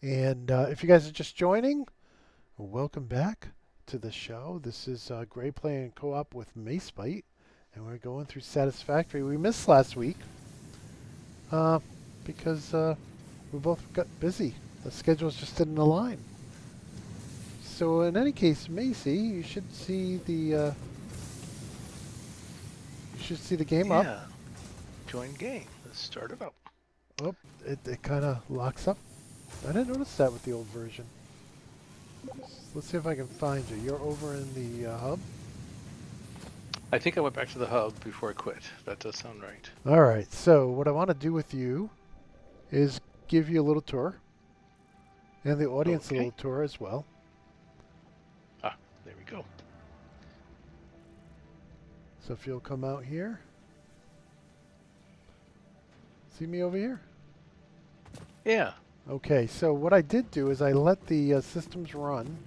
And if you guys are just joining, welcome back to the show. This is Gray playing co-op with Macebite, and we're going through Satisfactory. We missed last week uh, because we both got busy. The schedules just didn't align. So in any case, Macy, you should see the game up. Yeah, join game. Let's start it up. Oh, it kind of locks up. I didn't notice that with the old version. Let's see if I can find you. You're over in the hub. I think I went back to the hub before I quit. That does sound right. All right. So what I want to do with you is give you a little tour, and the audience a Okay. little tour as well. Ah, there we go. So if you'll come out here, see me over here. Yeah. Okay. So what I did do is I let the systems run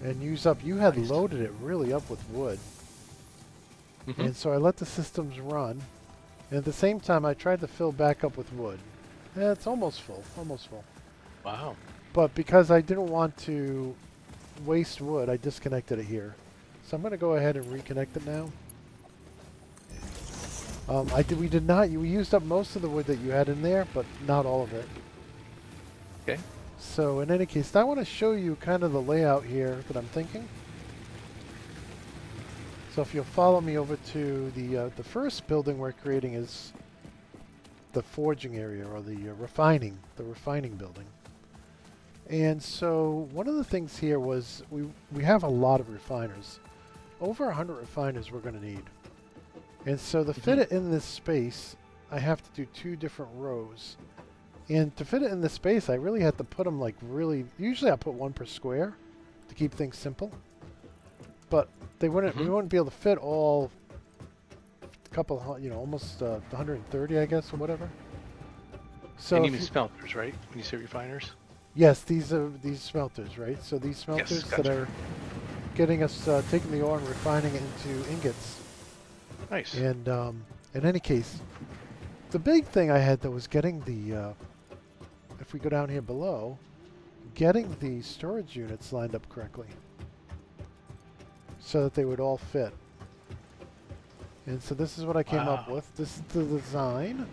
and use up. You had Nice. loaded it really up with wood, Mm-hmm. and so I let the systems run, and at the same time I tried to fill back up with wood. Yeah, it's almost full. Almost full. Wow. But because I didn't want to waste wood, I disconnected it here. So I'm going to go ahead and reconnect it now. We did not. We used up most of the wood that you had in there, but not all of it. Okay. So in any case, I want to show you kind of the layout here that I'm thinking. So if you'll follow me over to the first building we're creating is the forging area, or the refining building. And so one of the things here was we have a lot of refiners. Over 100 refiners we're going to need. And so to fit it in this space, I have to do two different rows. And to fit it in this space, I really had to put them like really, usually I put one per square to keep things simple. But we wouldn't be able to fit all a couple, almost 130, I guess, or whatever. So And you if mean you, smelters, right? When you say refiners? yes, these are these smelters, right? So these Yes, smelters that gotcha. are getting us taking the ore and refining it into ingots. Nice. And in any case, the big thing I had that was getting the, if we go down here below, getting the storage units lined up correctly so that they would all fit. And so this is what I came up Wow. with. This is the design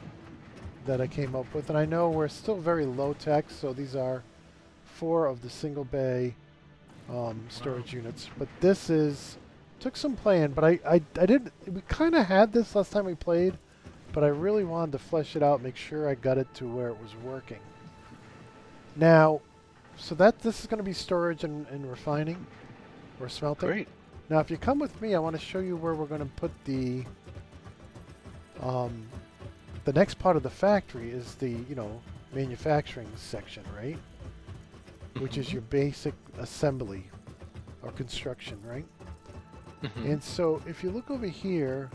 that I came up with. And I know we're still very low tech, so these are 4 of the single bay storage units. But this took some playing, but I did, we kind of had this last time we played, but I really wanted to flesh it out, make sure I got it to where it was working. Now, so this is going to be storage and refining or smelting. Great. Now, if you come with me, I want to show you where we're going to put the next part of the factory is the, manufacturing section, right? Which is your basic assembly or construction, right? And so if you look over here,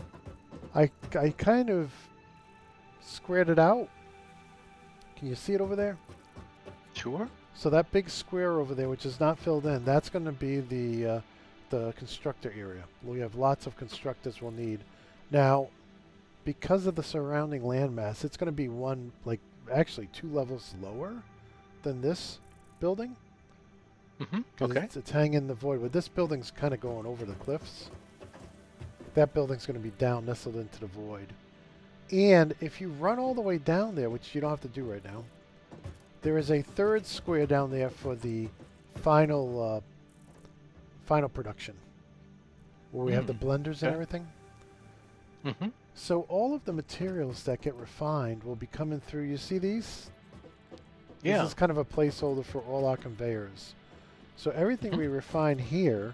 I kind of squared it out. Can you see it over there? Sure. So that big square over there, which is not filled in, that's going to be the constructor area. We have lots of constructors we'll need. Now, because of the surrounding landmass, it's going to be actually 2 levels lower than this building. Okay. It's hanging in the void. But this building's kind of going over the cliffs. That building's going to be down, nestled into the void. And if you run all the way down there, which you don't have to do right now, there is a 3rd square down there for the final production, where we have the blenders and Okay. everything. Mm-hmm. So all of the materials that get refined will be coming through. You see these? Yeah. This is kind of a placeholder for all our conveyors. So everything we refine here,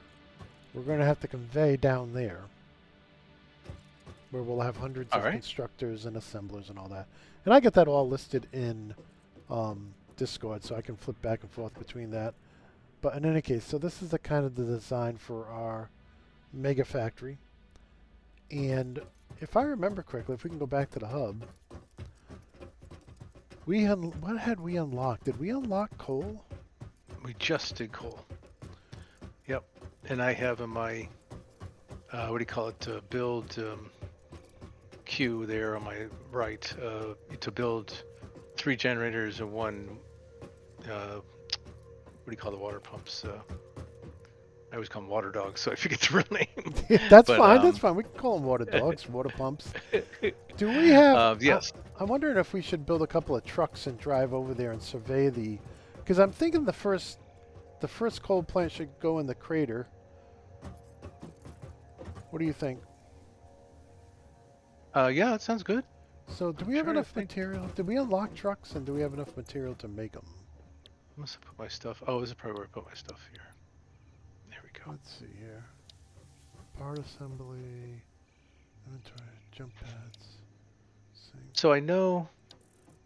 we're going to have to convey down there, where we'll have hundreds All of right. constructors and assemblers and all that. And I get that all listed in Discord, so I can flip back and forth between that. But in any case, so this is the kind of the design for our mega factory. And if I remember correctly, if we can go back to the hub, what had we unlocked? Did we unlock coal? We just did coal. Yep. And I have in my, what do you call it, build queue there on my right to build 3 generators and 1 what do you call the water pumps? I always call them water dogs, so I forget the real name. That's But fine. That's fine. We can call them water dogs, water pumps. Do we have? yes. I'm wondering if we should build a couple of trucks and drive over there and survey the. Because I'm thinking the first coal plant should go in the crater. What do you think? Yeah, that sounds good. So, do we I'm have trying to enough think. material? Did we unlock trucks, and do we have enough material to make them? I must have put my stuff. Oh, this is probably where I put my stuff here. There we go. Let's see here. Part assembly, inventory, jump pads. Sync. So I know.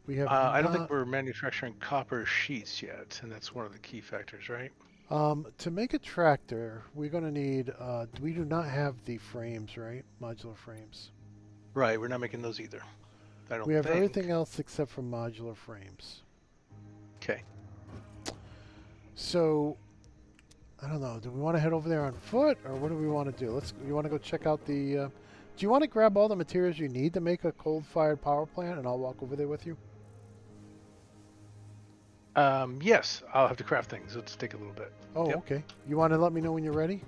We have. I don't not- think we're manufacturing copper sheets yet, and that's one of the key factors, right? To make a tractor, we're going to need. We do not have the frames, right? Modular frames. Right. We're not making those either. I don't We have think. everything else except for modular frames. Okay. So, I don't know. Do we want to head over there on foot, or what do we want to do? You want to go check out the? Do you want to grab all the materials you need to make a coal-fired power plant, and I'll walk over there with you? Yes, I'll have to craft things. It'll take a little bit. Oh, Yep. okay. You want to let me know when you're ready?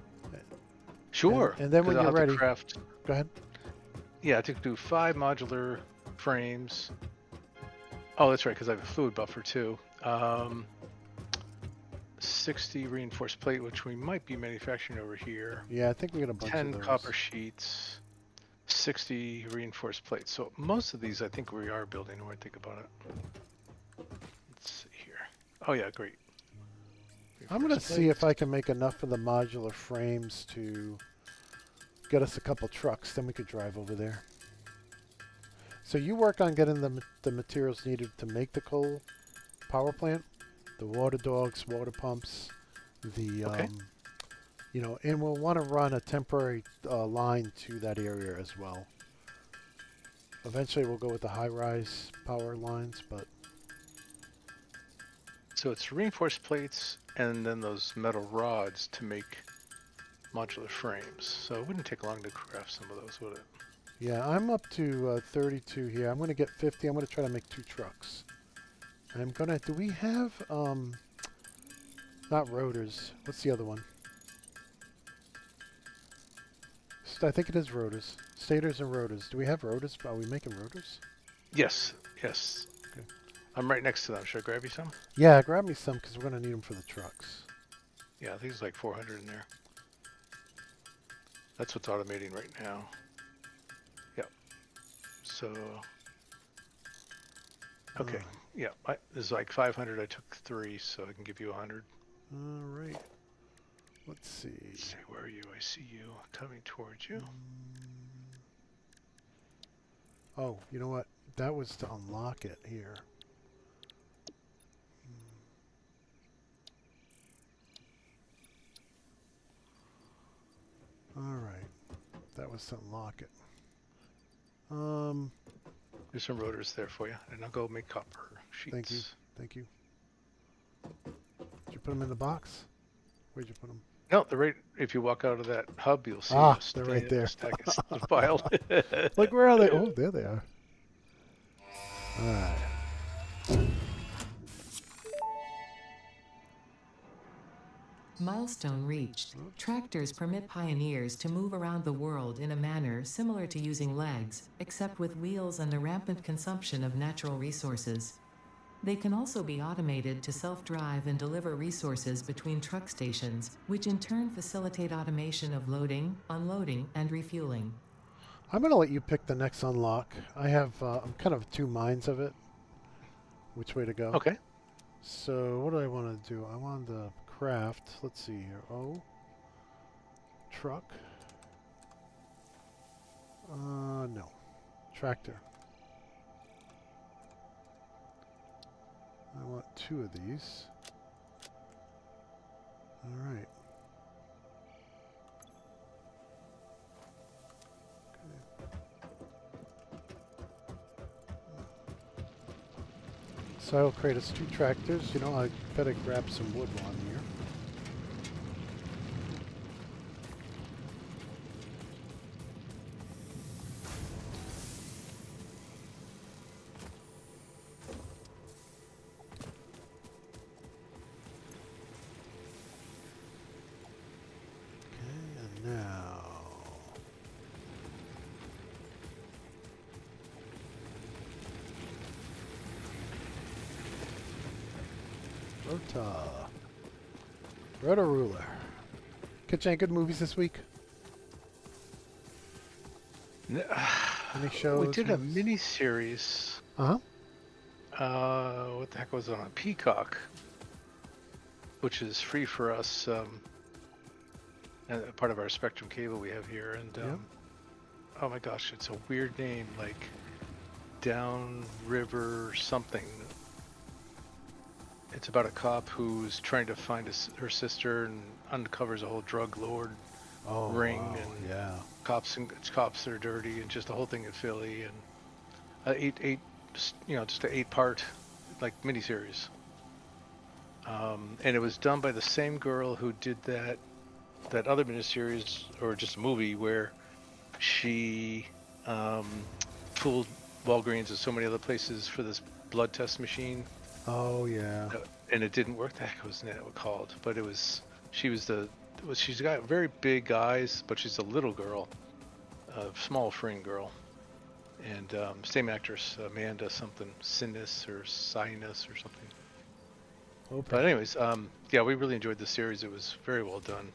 Sure. And then when 'cause I'll you're have to ready, craft. go ahead. Yeah, I took do 5 modular frames. Oh, that's right, because I have a fluid buffer too. 60 reinforced plate, which we might be manufacturing over here. Yeah, I think we got a bunch 10 of those. copper sheets. 60 reinforced plates. So most of these I think we are building when I think about it. Let's see here. Oh yeah, great. I'm going to see if I can make enough of the modular frames to get us a couple trucks. Then we could drive over there. So you work on getting the materials needed to make the coal power plant, the water dogs, water pumps, the Okay. and we'll want to run a temporary line to that area as well. Eventually, we'll go with the high-rise power lines, but So it's reinforced plates and then those metal rods to make modular frames. So it wouldn't take long to craft some of those, would it? yeah, I'm up to 32 here. I'm going to get 50. I'm going to try to make 2 trucks. I'm gonna. Do we have not rotors? What's the other one? I think it is rotors. Stators and rotors. Do we have rotors? Are we making rotors? Yes, yes. Okay. I'm right next to them. Should I grab you some? Yeah, grab me some because we're gonna need them for the trucks. Yeah, I think it's like 400 in there. That's what's automating right now. Yep. So, okay. Alright. Yeah, there's like 500. I took 3, so I can give you 100. All right. Let's see. Let's see, where are you? I see you coming towards you. Oh, you know what? That was to unlock it here. All right. That was to unlock it. There's some rotors there for you, and I'll go make copper sheets. Thank you. Thank you. Did you put them in the box? Where'd you put them? No, they're right. If you walk out of that hub, you'll see Ah, a they're right there. stack of pile. Like, where are they? Oh, there they are. All right. Milestone reached. Tractors permit pioneers to move around the world in a manner similar to using legs, except with wheels and the rampant consumption of natural resources. They can also be automated to self-drive and deliver resources between truck stations, which in turn facilitate automation of loading, unloading, and refueling. I'm gonna let you pick the next unlock. I have. I'm kind of 2 minds of it. Which way to go? Okay. So what do I want to do? I want to craft. Let's see here. Oh, truck. No, tractor. I want 2 of these. All right. So I'll create us 2 tractors. You know, I better grab some wood while I'm here. Rota. Roto-Ruler. Catch any good movies this week? Any shows? We did a movies? mini series. Uh-huh. What the heck was it on Peacock? Which is free for us. And part of our Spectrum cable we have here. And Yep. oh my gosh, it's a weird name, like Downriver something. It's about a cop who's trying to find her sister and uncovers a whole drug lord ring, wow, and yeah. cops are dirty, and just the whole thing in Philly, and just an 8-part like miniseries. And it was done by the same girl who did that other miniseries, or just a movie, where she fooled Walgreens and so many other places for this blood test machine. Oh, yeah. And it didn't work. The heck wasn't it called? But she's got very big eyes, but she's a little girl, a small frame girl. And same actress, Amanda something, Sinus or Sinus or something. Okay. But anyways, yeah, we really enjoyed the series. It was very well done.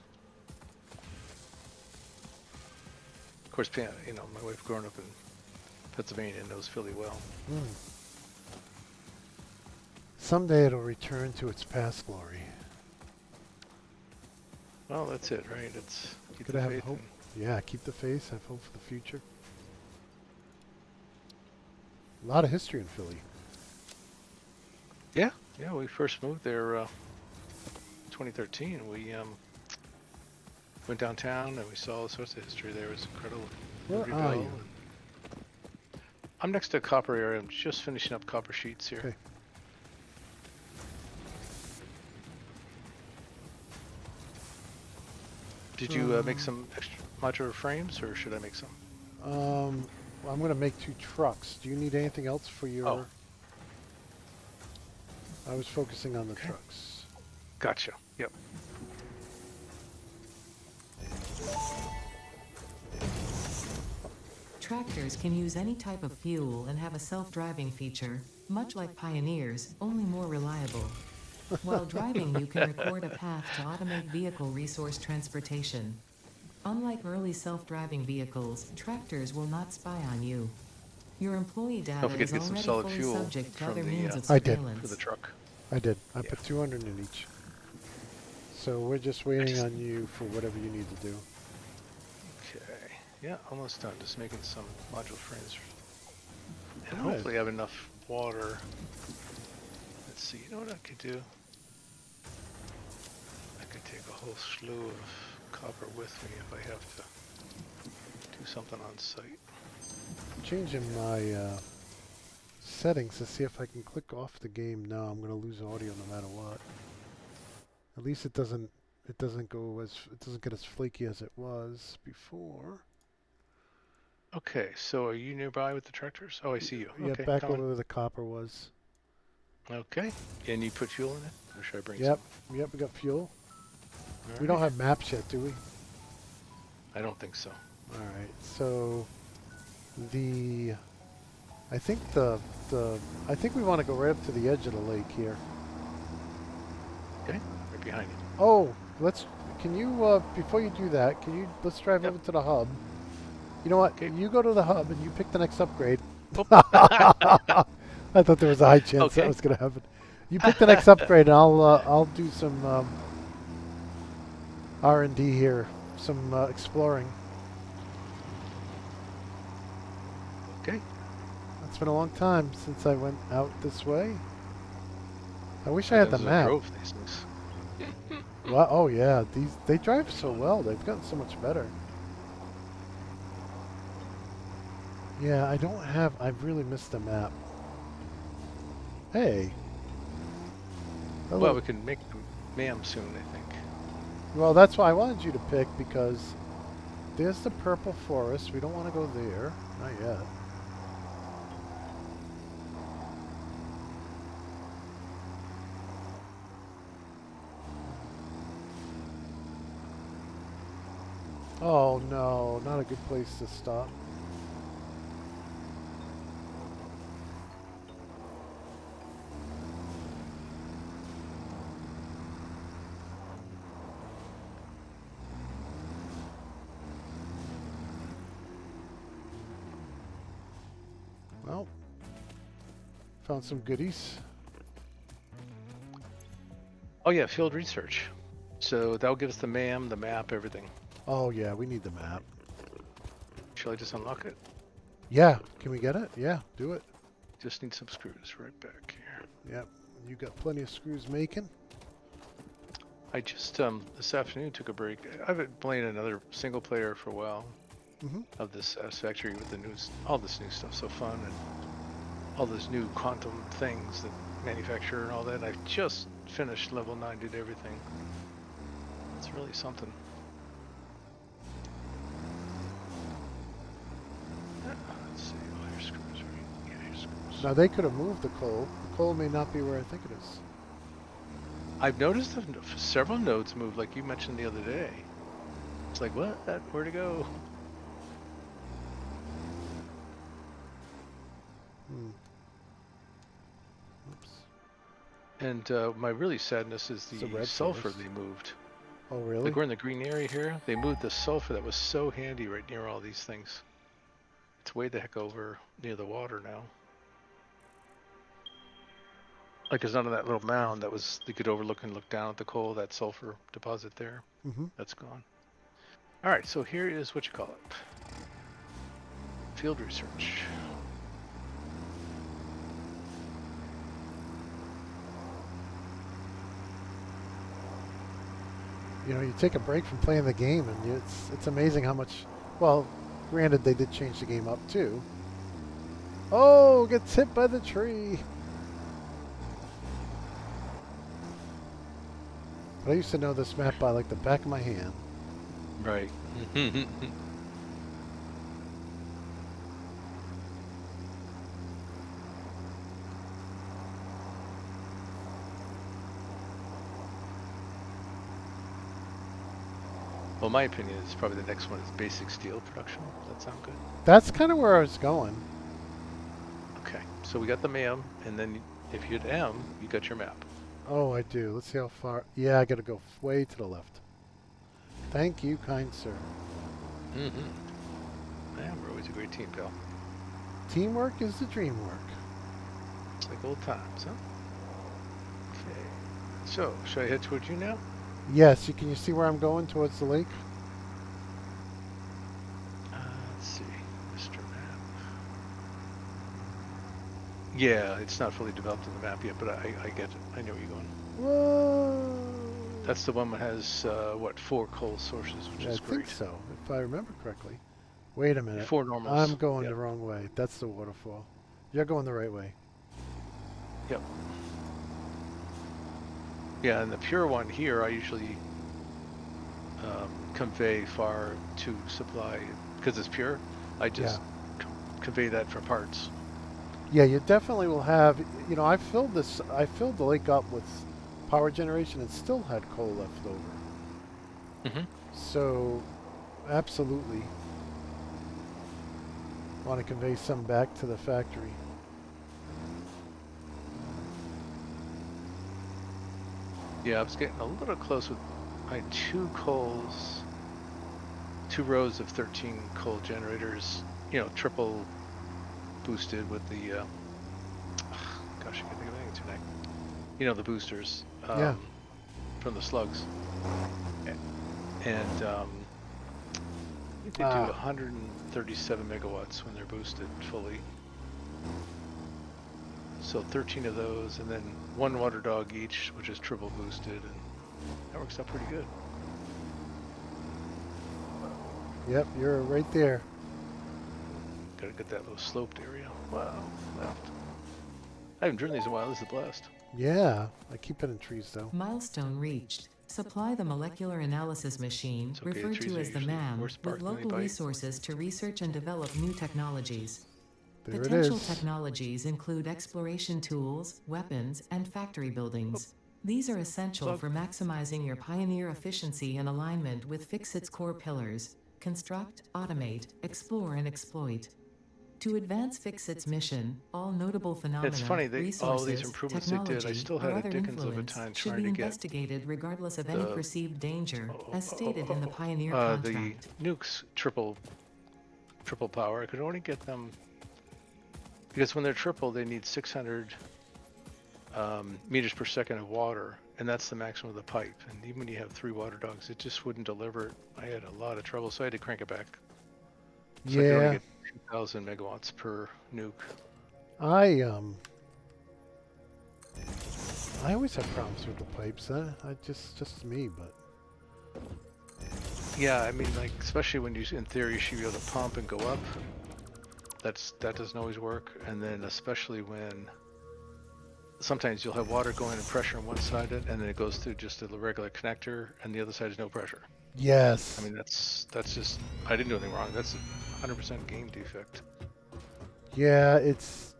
Of course, my wife growing up in Pennsylvania knows Philly well. Someday it'll return to its past glory. Well, that's it, right? It's keep Gotta the have faith hope. Yeah, keep the faith, have hope for the future. A lot of history in Philly. Yeah, we first moved there 2013. We went downtown and we saw all sorts of history there. It was incredible. Where Liberty are Bell, you? and I'm next to a copper area. I'm just finishing up copper sheets here. Okay. Did you make some extra modular frames, or should I make some? Well, I'm going to make 2 trucks. Do you need anything else for your... Oh. I was focusing on the Okay. trucks. Gotcha. Yep. Tractors can use any type of fuel and have a self-driving feature, much like Pioneers, only more reliable. While driving, you can record a path to automate vehicle resource transportation. Unlike early self-driving vehicles, tractors will not spy on you. Your employee Don't data forget is to get some already solid fully fuel subject to from other the, means of I did. surveillance. for the truck. I did. I Yeah. put 200 in each. So we're just waiting on you for whatever you need to do. Okay. Yeah, almost done. Just making some modular frames. And Good. hopefully have enough water. Let's see. You know what I could do? I could take a whole slew of copper with me if I have to do something on site. I'm changing my settings to see if I can click off the game. No, I'm going to lose audio no matter what. At least it doesn't get as flaky as it was before. Okay, so are you nearby with the tractors? Oh, I see you. Yeah, Okay, back coming. over where the copper was. Okay. And you put fuel in it? Or should I bring Yep, yep, we got fuel. some? We don't Alright. have maps yet, do we? I don't think so. Alright, so I think we want to go right up to the edge of the lake here. Okay, right behind you. Oh, can you, before you do that, let's drive Yep. over to the hub. You know what? Okay. You go to the hub and you pick the next upgrade. I thought there was a high chance that Okay. was going to happen. You pick the next upgrade and I'll do some R&D here, some exploring. Okay. It's been a long time since I went out this way. I wish I had the map. Drove these things. Well, oh yeah, they drive so well. They've gotten so much better. Yeah, I've really missed the map. Hey. Well, we can make them ma'am soon, I think. Well, that's why I wanted you to pick, because there's the purple forest. We don't want to go there. Not yet. Oh no, not a good place to stop. Found some goodies. Oh yeah, field research. So that'll give us the MAM, the map, everything. Oh yeah, we need the map. Shall I just unlock it? Yeah, can we get it? Yeah, do it. Just need some screws right back here. Yep, you got plenty of screws making. I just this afternoon took a break. I've been playing another single player for a while of this Satisfactory with the news, all this new stuff, so fun, and all those new quantum things that manufacture and all that. I've just finished level 9, did everything. It's really something. Let's see, oh, here's screws, right? Yeah, here's screws. Now they could have moved the coal. The coal may not be where I think it is. I've noticed that several nodes moved, like you mentioned the other day. It's like, what? Where'd it go? Oops. And my really sadness is It's a the red sulfur forest. they moved. Oh really? Like we're in the green area here. They moved the sulfur that was so handy right near all these things. It's way the heck over near the water now. Like there's none of that little mound that was you could overlook and look down at the coal, that sulfur deposit there. That's gone. All right, so here is what you call it. Field research. You know, you take a break from playing the game, and it's amazing how much. Well, granted, they did change the game up too. Oh, gets hit by the tree. But I used to know this map by like the back of my hand. Right. Well, my opinion is probably the next one is basic steel production. Does that sound good? That's kind of where I was going. Okay, so we got the MAM, and then if you hit M, you got your map. Oh, I do. Let's see how far. Yeah, I got to go way to the left. Thank you, kind sir. Yeah, we're always a great team, pal. Teamwork is the dream work. It's like old times, huh? Okay. So, should I head towards you now? Yes, can you see where I'm going towards the lake? Let's see, Mr. Map. Yeah, it's not fully developed in the map yet, but I get it. I know where you're going. Whoa! That's the one that has, what, 4 coal sources, which is I think great. so, if I remember correctly. Wait a minute. 4 normals. I'm going Yep. the wrong way. That's the waterfall. You're going the right way. Yep. Yeah, and the pure one here, I usually convey far to supply, because it's pure, I just convey that for parts. Yeah, you definitely will have, you know, I filled the lake up with power generation and still had coal left over. So, absolutely want to convey some back to the factory. Yeah, I was getting a little close with my 2 coals, 2 rows of 13 coal generators, you know, triple boosted with the, gosh, I can't think of anything tonight. You know, the boosters from the slugs. And they do 137 megawatts when they're boosted fully. So 13 of those, and then 1 water dog each, which is triple boosted, and that works out pretty good. Yep, you're right there. Gotta get that little sloped area. Wow, left. I haven't driven these in a while. This is a blast. Yeah, I keep it in trees though. Milestone reached. Supply the molecular analysis machine, It's okay, referred trees to are as the usually MAM, more with spark than they local bite. resources to research and develop new technologies. There Potential it is. technologies include exploration tools, weapons, and factory buildings. These are essential for maximizing your Pioneer efficiency and alignment with Fixit's core pillars: construct, automate, explore, and exploit. To advance Fixit's mission, all notable phenomena, It's funny, all these resources, improvements they did, I technology, still or had a other dickens of a influence time should trying be to get investigated regardless of any the- perceived danger, as stated in the Pioneer the contract. nukes triple power. I could only get them Because when they're triple, they need 600 meters per second of water, and that's the maximum of the pipe. And even when you have 3 water dogs, it just wouldn't deliver it. I had a lot of trouble, so I had to crank it back. So I could only Yeah, get 2,000 megawatts per nuke. I always have problems with the pipes. Just me, but Yeah, I mean, like, especially when in theory, you should be able to pump and go up. That doesn't always work. And then especially when sometimes you'll have water going and pressure on one side, and then it goes through just a regular connector, and the other side is no pressure. yes. I mean, that's just, I didn't do anything wrong. That's a 100% game defect. Yeah, it's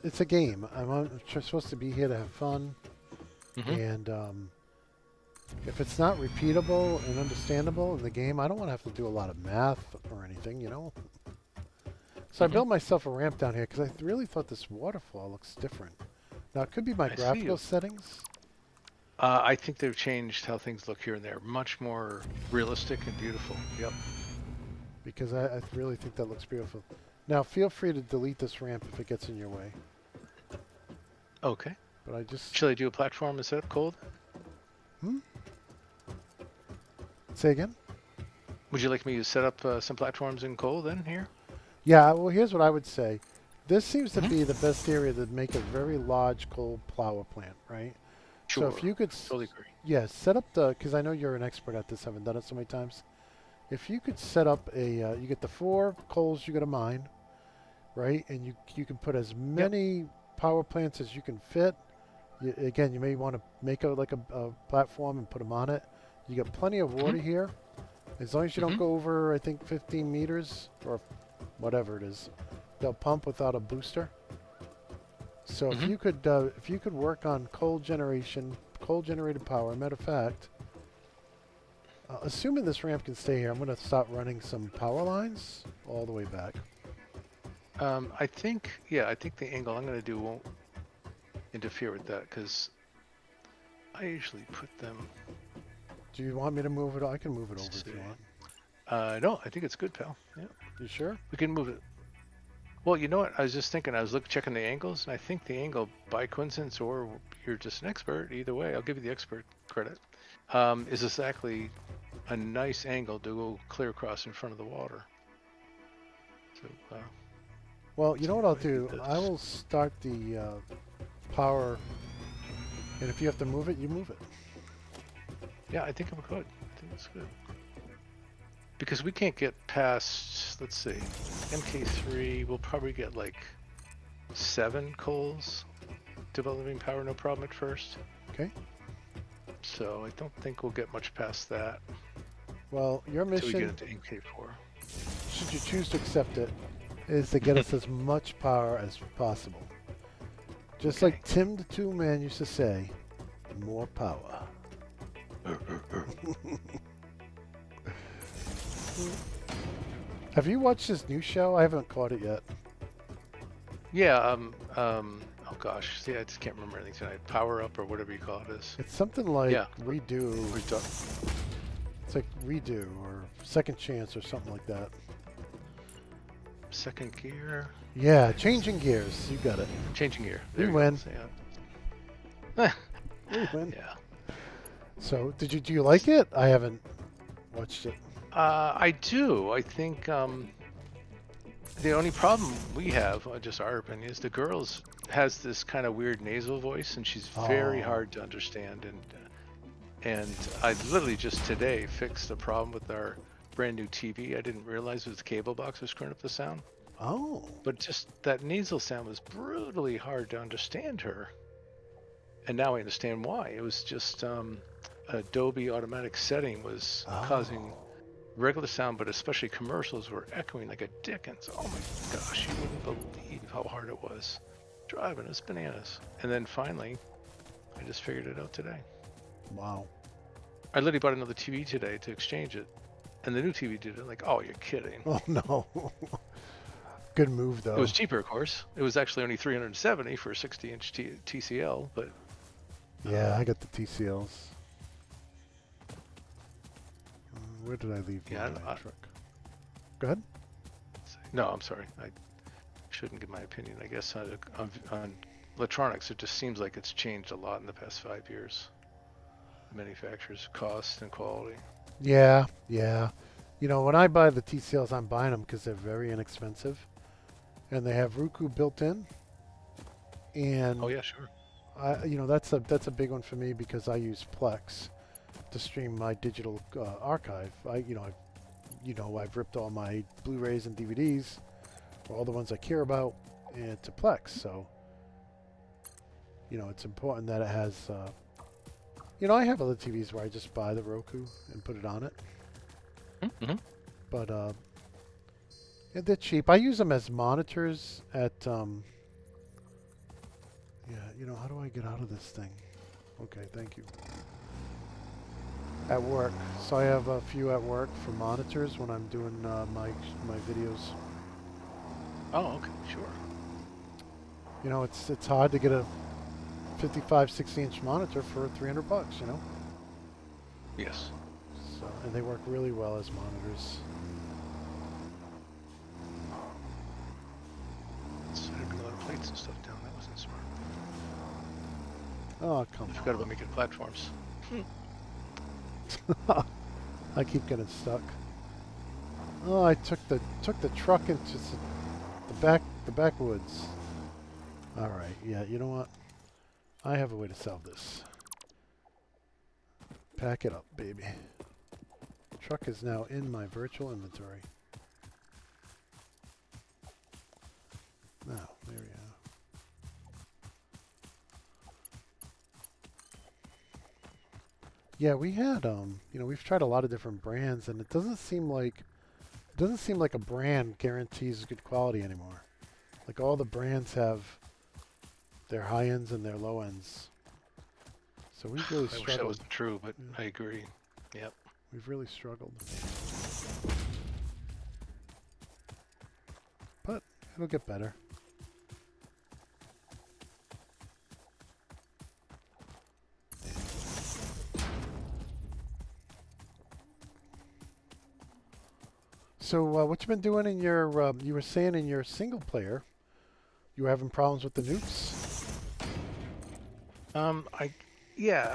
it's a game. I'm just supposed to be here to have fun, and if it's not repeatable and understandable in the game, I don't want to have to do a lot of math or anything, you know. So I built myself a ramp down here because I really thought this waterfall looks different. Now it could be my I see graphical you. settings. I think they've changed how things look here and there. Much more realistic and beautiful. Yep. Because I really think that looks beautiful. Now, feel free to delete this ramp if it gets in your way. Okay. But I just... Shall I do a platform and set up cold? Say again? Would you like me to set up some platforms in cold then here? Yeah, well, here's what I would say. This seems to be the best area to make a very large coal power plant, right? Sure. So if you could... Totally agree. Yeah, set up the... Because I know you're an expert at this, haven't done it so many times. If you could set up a... you get the 4 coals you got to mine, right? And you can put as many power plants as you can fit. Again, you may want to make a platform and put them on it. You got plenty of water here. As long as you don't go over, I think, 15 meters or whatever it is, they'll pump without a booster. So if you could work on coal generated power. Matter of fact, assuming this ramp can stay here, I'm going to start running some power lines all the way back. I think the angle I'm going to do won't interfere with that because I usually put them. Do you want me to move it? I can move it over if you want. No, I think it's good, pal. Yeah. You sure? We can move it. Well, you know what? I was just thinking. I was checking the angles, and I think the angle, by coincidence, or you're just an expert. Either way, I'll give you the expert credit. Is exactly a nice angle to go clear across in front of the water. So. Well, you know what I'll do? I will start the power, and if you have to move it, you move it. Yeah, I think I'm good. I think it's good. Because we can't get past, let's see, MK3, we'll probably get like 7 coals developing power, no problem at first. Okay. So I don't think we'll get much past that. Well, your Until we mission, get into MK4. should you choose to accept it, is to get us as much power as possible. Just like Tim the Tool Man used to say, more power. Have you watched this new show? I haven't caught it yet. Yeah, oh gosh, see, I just can't remember anything tonight. Power Up or whatever you call it is. It's something like Redo. Redu- It's like Redo or Second Chance or something like that. Second gear. Yeah, changing gears. You got it. Changing gear. We There win. Go. Yeah. We win. Yeah. So, do you like it? I haven't watched it. I do. I think the only problem we have, just our opinion, is the girls has this kind of weird nasal voice, and she's very hard to understand. And I literally just today fixed a problem with our brand new TV. I didn't realize it was the cable box was screwing up the sound. Oh. But just that nasal sound was brutally hard to understand her. And now I understand why. It was just Adobe automatic setting was causing regular sound, but especially commercials were echoing like a Dickens. Oh my gosh, you wouldn't believe how hard it was. Driving us bananas. And then finally, I just figured it out today. Wow. I literally bought another TV today to exchange it. And the new TV did it. Like, oh, you're kidding. Oh no. Good move though. It was cheaper, of course. It was actually only $370 for a 60-inch TCL, but yeah, I got the TCLs. Where did I leave my truck? Go ahead. let's see. No, I'm sorry. I shouldn't give my opinion. I guess on electronics, it just seems like it's changed a lot in the past 5 years. Manufacturers, cost, and quality. Yeah, yeah. You know, when I buy the TCLs, I'm buying them because they're very inexpensive, and they have Roku built in. Oh And yeah, sure. that's a big one for me because I use Plex to stream my digital archive. I've ripped all my Blu-rays and DVDs, all the ones I care about, into Plex. So it's important that it has. I have other TVs where I just buy the Roku and put it on it, Mm-hmm. but yeah, they're cheap. I use them as monitors at. Yeah, how do I get out of this thing? Okay, thank you. At work, so I have a few at work for monitors when I'm doing my videos. Oh, okay, sure. It's hard to get a 55, 60-inch monitor for $300. Yes. So, and they work really well as monitors. So there'd be a lot of plates and stuff down. That wasn't smart. Oh, come I forgot about making platforms. on. I keep getting stuck. Oh, I took the truck into the backwoods. All right, yeah, you know what? I have a way to solve this. Pack it up, baby. Truck is now in my virtual inventory. Now, there we go. Yeah, we had we've tried a lot of different brands, and it doesn't seem like a brand guarantees good quality anymore. Like all the brands have their high ends and their low ends. So we've really I wish that struggled. wasn't true, but Yeah. I agree. Yep. We've really struggled. But it'll get better. So what you been doing in your? You were saying in your single player, you were having problems with the nukes. I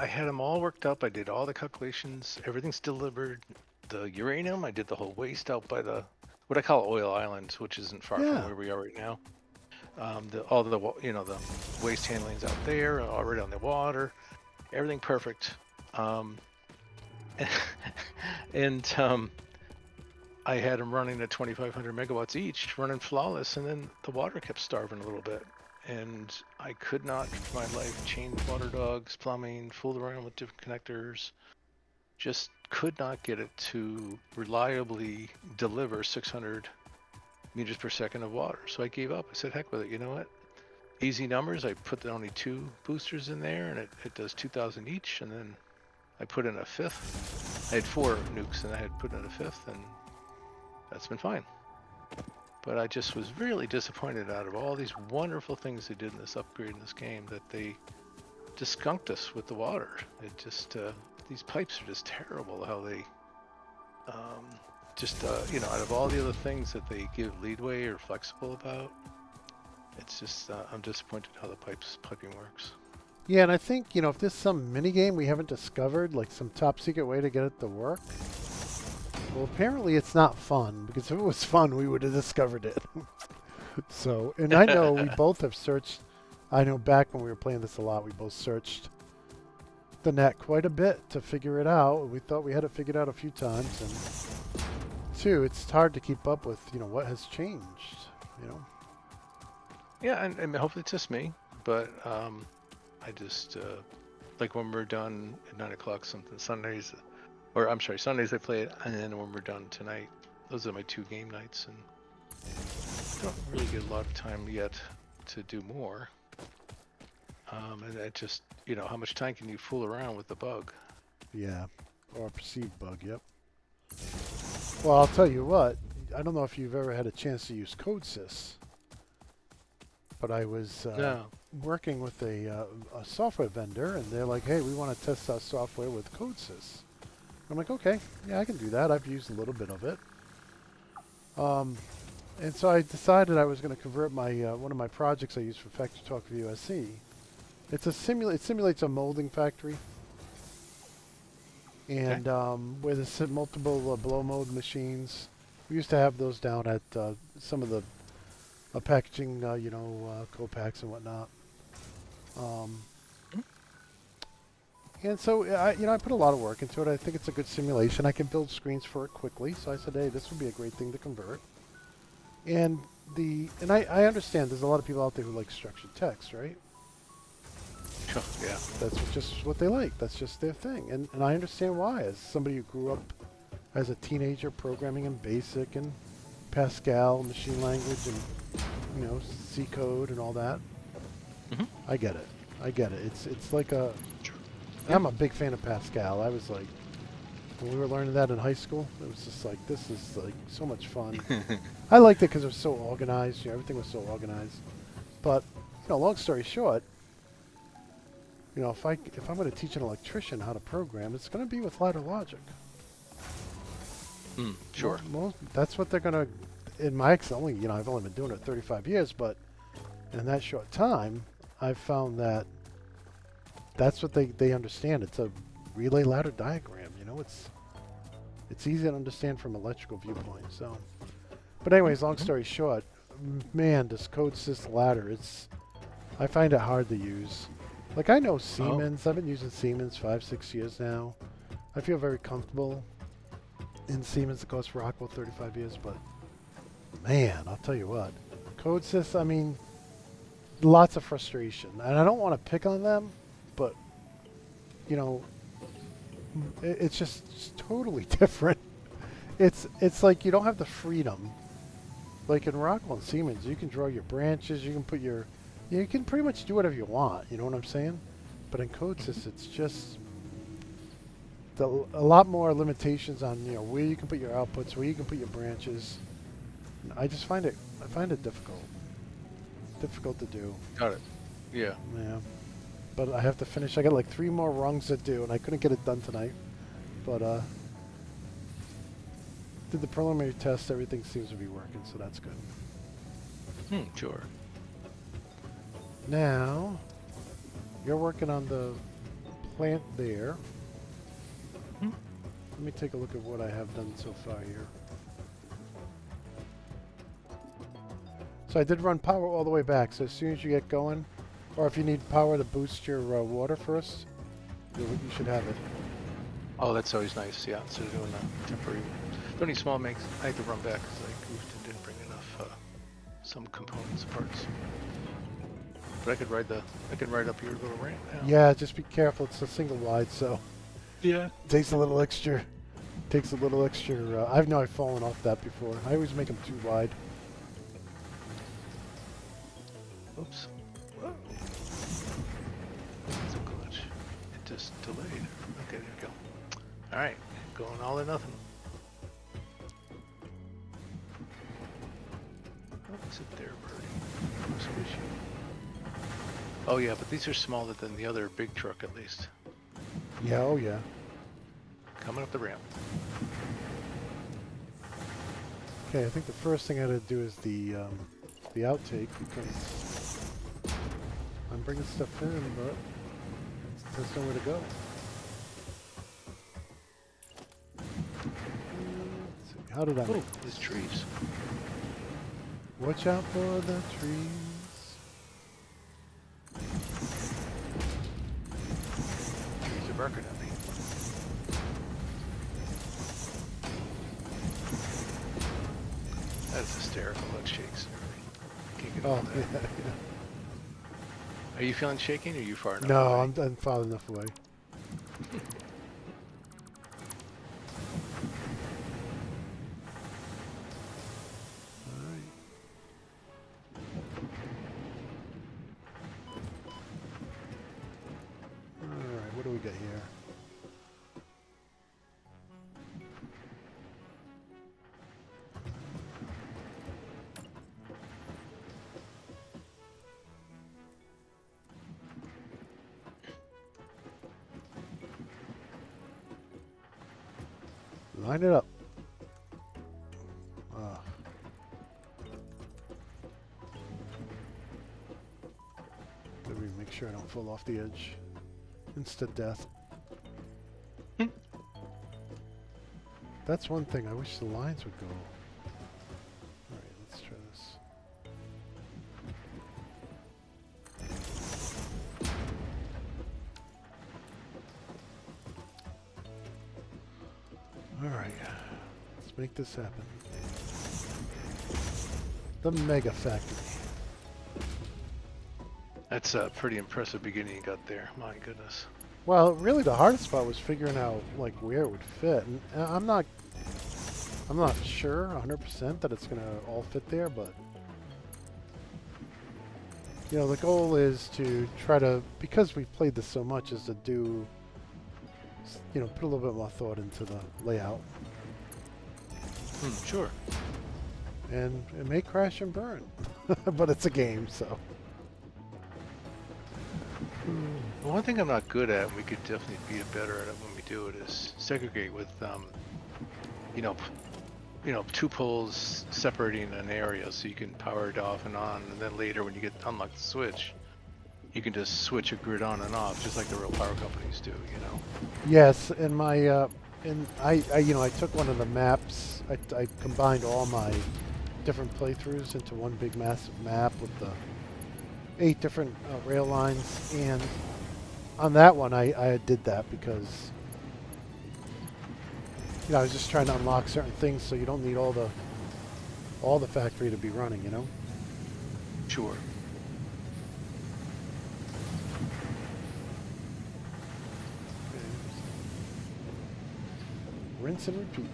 had them all worked up. I did all the calculations. Everything's delivered. The uranium, I did the whole waste out by what I call Oil Island, which isn't far from Yeah. where we are right now. The waste handling's out there, already on the water. Everything perfect. And I had them running at 2,500 megawatts each, running flawless, and then the water kept starving a little bit. And I could not, for my life, change water dogs, plumbing, fooled around with different connectors. Just could not get it to reliably deliver 600 meters per second of water. So I gave up. I said, heck with it. You know what? Easy numbers. I put only 2 boosters in there, and it does 2,000 each. And then I put in a 5th. I had 4 nukes, and I had put in a 5th, and that's been fine. But I just was really disappointed out of all these wonderful things they did in this upgrade in this game that they just skunked us with the water. It just, these pipes are just terrible how they, out of all the other things that they give leadway or flexible about, it's just, I'm disappointed how the piping works. Yeah, and I think if there's some mini game we haven't discovered, like some top secret way to get it to work. Well, apparently it's not fun, because if it was fun, we would have discovered it. So, and I know we both have searched. I know back when we were playing this a lot, we both searched the net quite a bit to figure it out. We thought we had it figured out a few times, and 2, it's hard to keep up with, what has changed, Yeah, and hopefully it's just me, but I just, like when we're done at 9 o'clock something, Sundays I play it, and then when we're done tonight, those are my 2 game nights, and I don't really get a lot of time yet to do more. And it just, how much time can you fool around with the bug? Yeah, or a perceived bug, yep. Well, I'll tell you what, I don't know if you've ever had a chance to use CodeSys, but I was No. working with a software vendor, and they're like, hey, we want to test our software with CodeSys. I'm like, okay, yeah, I can do that. I've used a little bit of it. And so I decided I was going to convert my one of my projects I use for Factory Talk of USC. It's a it simulates a molding factory, Okay. and where there's multiple blow mold machines. We used to have those down at some of the packaging, co-packs and whatnot. Um, and so I put a lot of work into it. I think it's a good simulation. I can build screens for it quickly. So I said, hey, this would be a great thing to convert. And I understand there's a lot of people out there who like structured text, right? Sure. Yeah. That's just what they like. That's just their thing. And I understand why. As somebody who grew up as a teenager programming in BASIC and Pascal, machine language, and C code and all that, Hmm. I get it. I get it. It's like a. Sure. I'm a big fan of Pascal. I was like, when we were learning that in high school, it was just like, this is like so much fun. I liked it because it was so organized. Everything was so organized. But long story short, if I'm going to teach an electrician how to program, it's going to be with ladder logic. Sure. That's what they're going to. In my I've only been doing it 35 years, but in that short time, I've found that that's what they understand. It's a relay ladder diagram. It's easy to understand from electrical viewpoint. So, but anyways, long story short, man, this code sys ladder, I find it hard to use. Like, I know Siemens. I've been using Siemens 5-6 years now. I feel very comfortable in Siemens. Of course, Rockwell 35 years, but man, I'll tell you what, code sys, I mean, lots of frustration. And I don't want to pick on them, but it's just totally different. It's like you don't have the freedom. Like in Rockwell and Siemens, you can draw your branches, you can pretty much do whatever you want. You know what I'm saying? But in CodeSys, it's just a lot more limitations on where you can put your outputs, where you can put your branches. I find it difficult to do. Got it. Yeah. Yeah. But I have to finish. I got like 3 more rungs to do, and I couldn't get it done tonight. But did the preliminary test. Everything seems to be working, so that's good. Sure. Now, you're working on the plant there. Let me take a look at what I have done so far here. So I did run power all the way back. So as soon as you get going, or if you need power to boost your water first, you should have it. Oh, that's always nice. Yeah. Instead of doing a temporary. Don't need small makes. I had to run back because I goofed and didn't bring enough some components parts. But I could ride up your little ramp now. Yeah, just be careful. It's a single wide, so Yeah. takes a little extra. I've fallen off that before. I always make them too wide. Oops. Whoa. That's a glitch. It just delayed. Okay, there we go. All right, going all or nothing. Oh, sit there, birdie. Squishy. Oh yeah, but these are smaller than the other big truck at least. Yeah, oh yeah. Coming up the ramp. Okay, I think the first thing I gotta do is the outtake, because I'm bringing stuff in, but there's nowhere to go. Let's see, how did I? Oh, these trees. Watch out for the trees. Trees are barking at me. That's hysterical. That shakes and everything. Can't get Oh, over yeah, that. yeah. Are you feeling shaking or are you far enough No, away? I'm far enough away. Alright, what do we got here? Line it up. fall off the edge. Instant death. Hmm. That's one thing. I wish the lines would go. Alright, let's try this. Alright. Let's make this happen. The Mega Factory. That's a pretty impressive beginning you got there. My goodness. Well, really the hardest part was figuring out like where it would fit. And I'm not sure 100% that it's going to all fit there, but you know, the goal is to try to, because we've played this so much, is to do, you know, put a little bit more thought into the layout. Sure. And it may crash and burn, but it's a game, so. The one thing I'm not good at, and we could definitely be better at it when we do it, is segregate with, you know, two poles separating an area so you can power it off and on, and then later when you unlock the switch, you can just switch a grid on and off, just like the real power companies do, you know. Yes, and my, I took one of the maps. I combined all my different playthroughs into one big massive map with the 8 different rail lines, and on that one I did that because you know I was just trying to unlock certain things so you don't need all the factory to be running, you know. Sure. Rinse and repeat.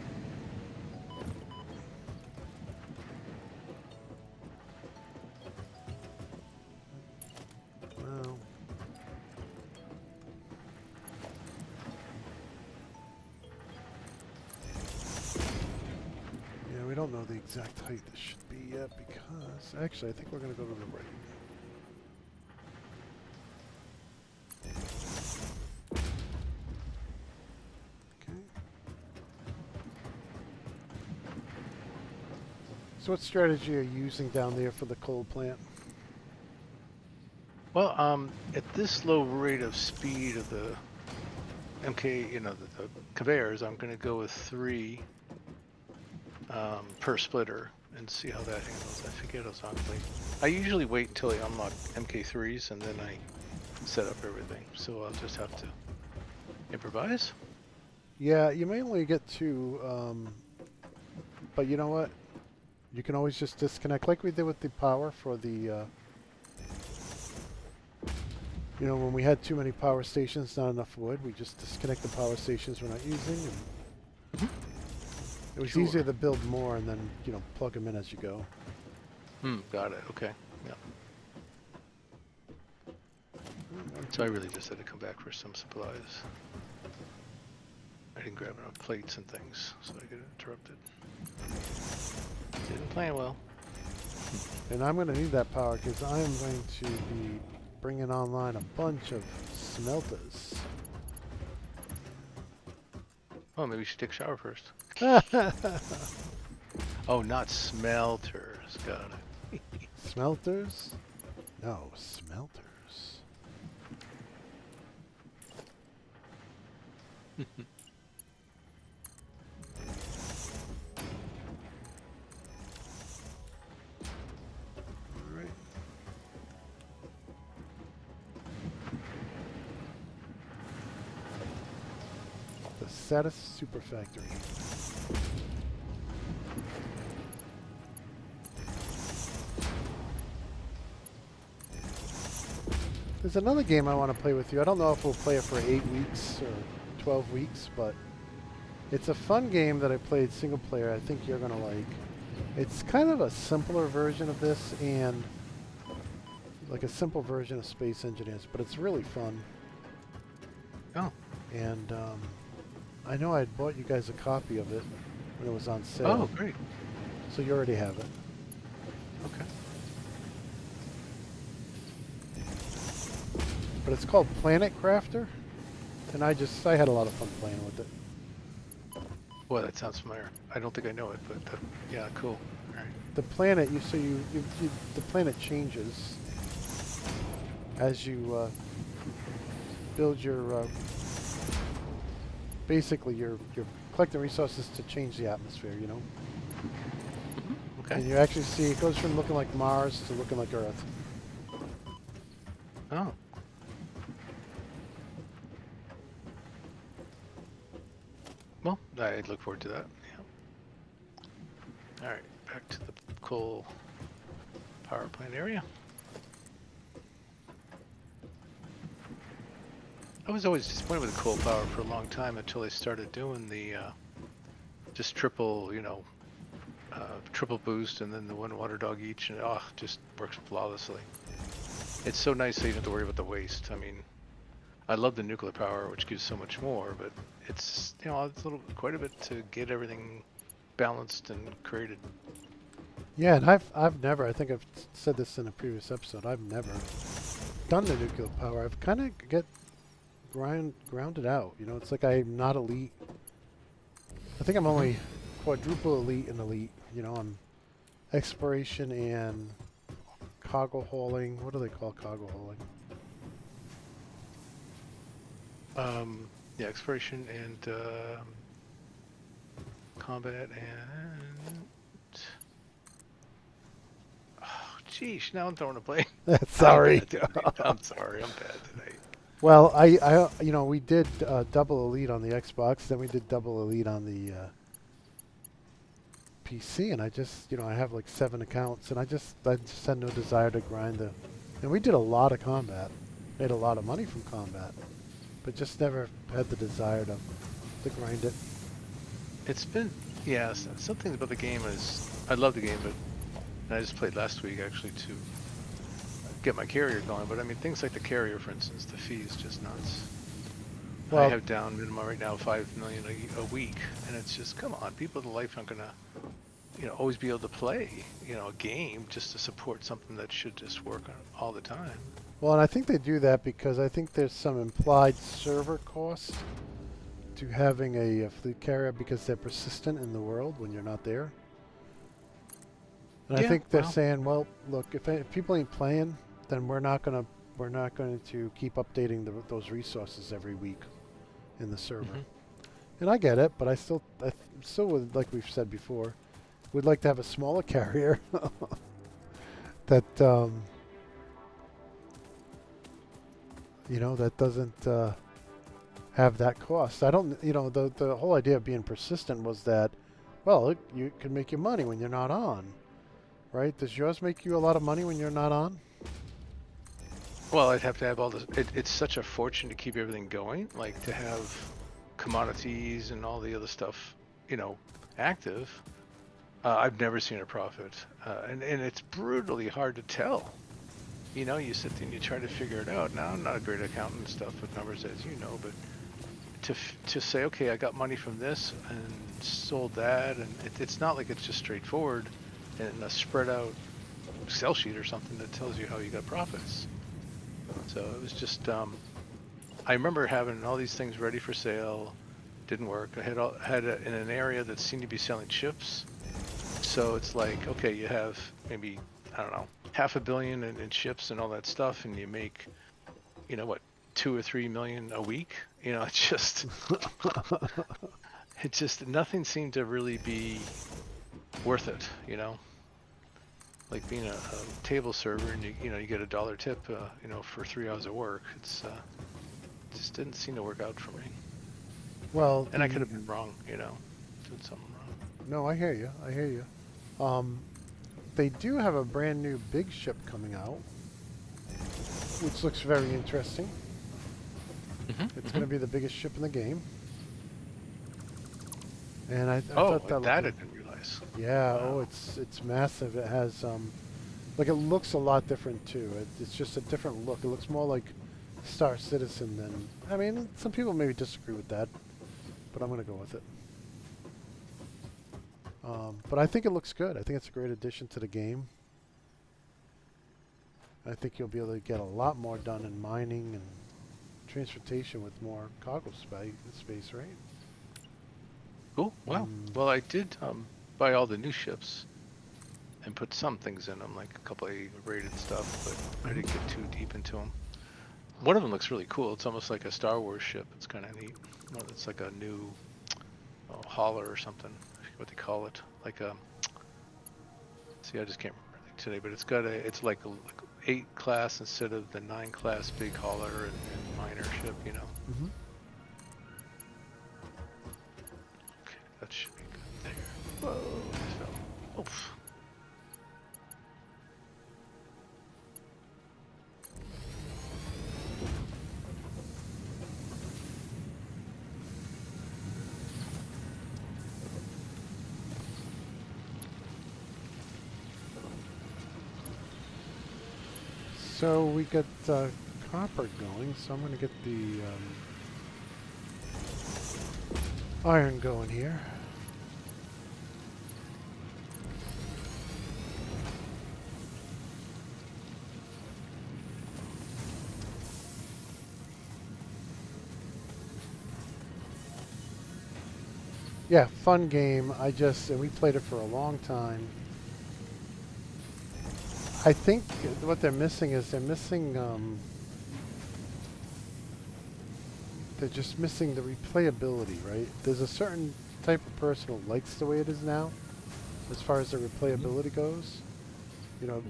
Well, yeah, we don't know the exact height this should be yet because actually I think we're going to go to the right. So what strategy are you using down there for the coal plant? Well, at this low rate of speed of the MK, you know, the conveyors, I'm going to go with 3 per splitter and see how that handles. I forget exactly. I usually wait until I unlock MK3s and then I set up everything. So I'll just have to improvise. Yeah, you may only get 2, but you know what? You can always just disconnect, like we did with the power for the, you know, when we had too many power stations, not enough wood, we just disconnect the power stations we're not using. And it was easier to build more and then, you know, plug them in as you go. Got it. Okay. Yeah. So I really just had to come back for some supplies. I didn't grab enough plates and things, so I get interrupted. Didn't plan well. And I'm going to need that power because I am going to be bringing online a bunch of smelters. Oh, maybe we should take a shower first. Oh, not smelters. Got it. Smelters? No, smelters. Alright. The Satisfactory. There's another game I want to play with you. I don't know if we'll play it for 8 weeks or 12 weeks, but it's a fun game that I played single player. I think you're going to like. It's kind of a simpler version of this and like a simple version of Space Engineers, but it's really fun. Oh. And I know I had bought you guys a copy of it when it was on sale. Oh, great. So you already have it. Okay. But it's called Planet Crafter, and I had a lot of fun playing with it. Well, that sounds familiar. I don't think I know it, but yeah, cool. All right. The planet, the planet changes as you build your basically you're collecting resources to change the atmosphere, you know. Okay. And you actually see it goes from looking like Mars to looking like Earth. Oh. Well, I look forward to that. Yeah. All right, back to the coal power plant area. I was always disappointed with the coal power for a long time until they started doing the just triple, triple boost and then the one water dog each, and just works flawlessly. It's so nice that you don't have to worry about the waste. I mean, I love the nuclear power, which gives so much more, but it's it's quite a bit to get everything balanced and created. Yeah, and I've never, I think I've said this in a previous episode, I've never done the nuclear power. I've kind of get grounded out. You know, it's like I'm not elite. I think I'm only quadruple elite and elite. You know, I'm exploration and cargo hauling. What do they call cargo hauling? Yeah, exploration and combat and geez, now I'm throwing a blank. Sorry. I'm sorry, I'm bad today. Well, we did double elite on the Xbox, then we did double elite on the PC, and I just, I have like 7 accounts, and I just had no desire to grind the. And we did a lot of combat, made a lot of money from combat, but just never had the desire to grind it. It's been, something about the game is, I love the game, but and I just played last week actually to get my carrier going, but I mean things like the carrier, for instance, the fee is just nuts. Well, I have down minimum right now 5 million a week, and it's just, come on, people in life aren't gonna always be able to play a game just to support something that should just work all the time. Well, and I think they do that because I think there's some implied server cost to having a fleet carrier because they're persistent in the world when you're not there. And I think they're saying, well, look, if people ain't playing, then we're not going to keep updating those resources every week in the server. Mm-hmm. And I get it, but I still would, like we've said before, would like to have a smaller carrier that that doesn't have that cost. I don't, the whole idea of being persistent was that, well, you can make your money when you're not on. Right? Does yours make you a lot of money when you're not on? Well, I'd have to have all this. It's such a fortune to keep everything going, like to have commodities and all the other stuff, active. I've never seen a profit, and it's brutally hard to tell. You sit there and you try to figure it out. Now, I'm not a great accountant and stuff with numbers, as you know, but to say, okay, I got money from this and sold that, and it's not like it's just straightforward. And a spread out Excel sheet or something that tells you how you got profits. So it was just, I remember having all these things ready for sale, didn't work. I had in an area that seemed to be selling chips. So it's like, okay, you have maybe, I don't know, $500 million in chips and all that stuff, and you make, 2 or 3 million a week. It's just, nothing seemed to really be worth it, like being a table server, and you get $1 tip, for 3 hours of work. It's just didn't seem to work out for me. Well, and I could have been wrong, doing something wrong. No, I hear you. They do have a brand new big ship coming out, which looks very interesting. It's going to be the biggest ship in the game. And I thought that I didn't realize. Yeah, wow. It's massive. It has it looks a lot different too. It's just a different look. It looks more like Star Citizen than, I mean, some people maybe disagree with that, but I'm going to go with it. But I think it looks good. I think it's a great addition to the game. I think you'll be able to get a lot more done in mining and transportation with more cargo space, right? Cool. Wow. Well, I did buy all the new ships and put some things in them, like a couple of rated stuff, but I didn't get too deep into them. One of them looks really cool. It's almost like a Star Wars ship. It's kind of neat. Well, it's like a new hauler or something. I forget what they call it. Like a see, I just can't remember today, but it's got a. It's like a 8 class instead of the 9 class big hauler and minor ship. You know. Mm-hmm. Okay, that should be good there. Whoa! So, oof. So we got copper going, so I'm going to get the iron going here. Yeah, fun game. And we played it for a long time. I think what they're missing is they're just missing the replayability, right? There's a certain type of person who likes the way it is now, as far as the replayability goes. You know,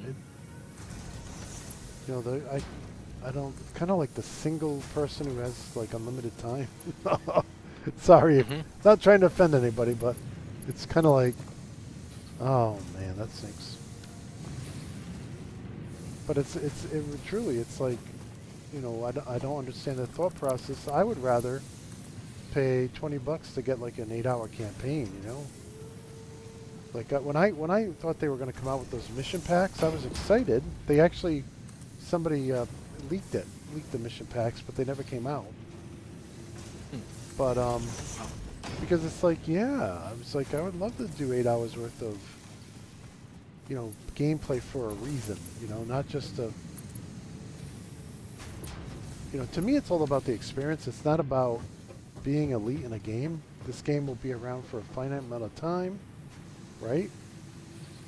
I don't kind of like the single person who has like unlimited time. Sorry, Mm-hmm. not trying to offend anybody, but it's kind of like, oh man, that stinks. But it's like, you know, I don't understand the thought process. I would rather pay $20 to get like an 8-hour campaign, you know? Like when I thought they were going to come out with those mission packs, I was excited. Somebody leaked the mission packs, but they never came out. But because it's like, yeah, I was like, I would love to do 8 hours worth of, you know, gameplay for a reason, you know, not just a, you know, to me it's all about the experience. It's not about being elite in a game. This game will be around for a finite amount of time, right?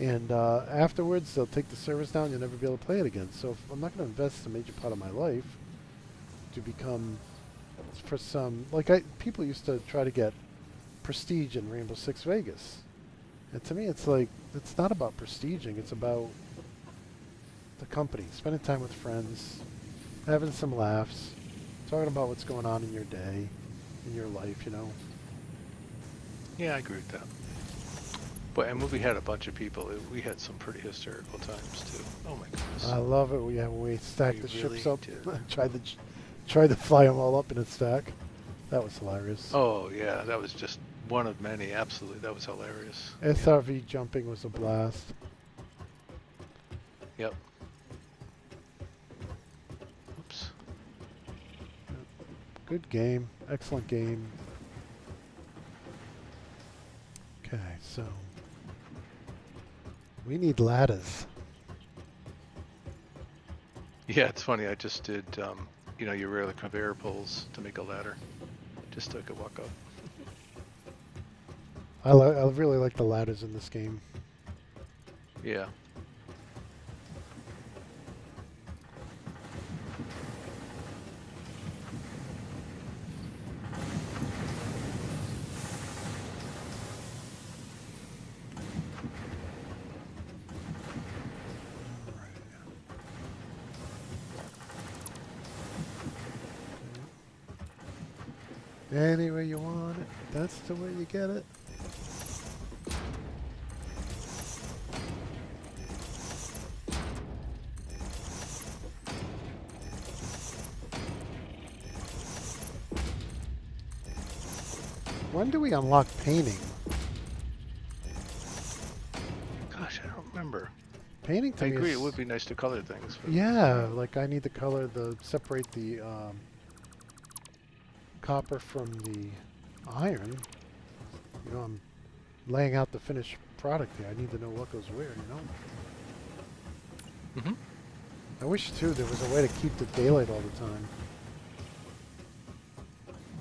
And afterwards they'll take the servers down, you'll never be able to play it again. So if I'm not going to invest a major part of my life to become, for some, like people used to try to get prestige in Rainbow Six Vegas. And to me, it's like, it's not about prestiging. It's about the company, spending time with friends, having some laughs, talking about what's going on in your day, in your life, you know. Yeah, I agree with that. But and when we had a bunch of people, we had some pretty hysterical times too. Oh my goodness. I love it. We stacked We the really ships up, did. tried to fly them all up in a stack. That was hilarious. Oh yeah, that was just one of many. Absolutely, that was hilarious. SRV jumping was a blast. Yep. Oops. Good game. Excellent game. Okay, so we need ladders. Yeah, it's funny. I just did. You know, you wear the conveyor poles to make a ladder, just so I could walk up. I really like the ladders in this game. Yeah. Any way you want it, that's the way you get it. When do we unlock painting? Gosh, I don't remember. Painting to I me agree. is, It would be nice to color things. But yeah, like I need to separate the copper from the iron. You know, I'm laying out the finished product here. I need to know what goes where, you know? Mhm. I wish, too, there was a way to keep the daylight all the time.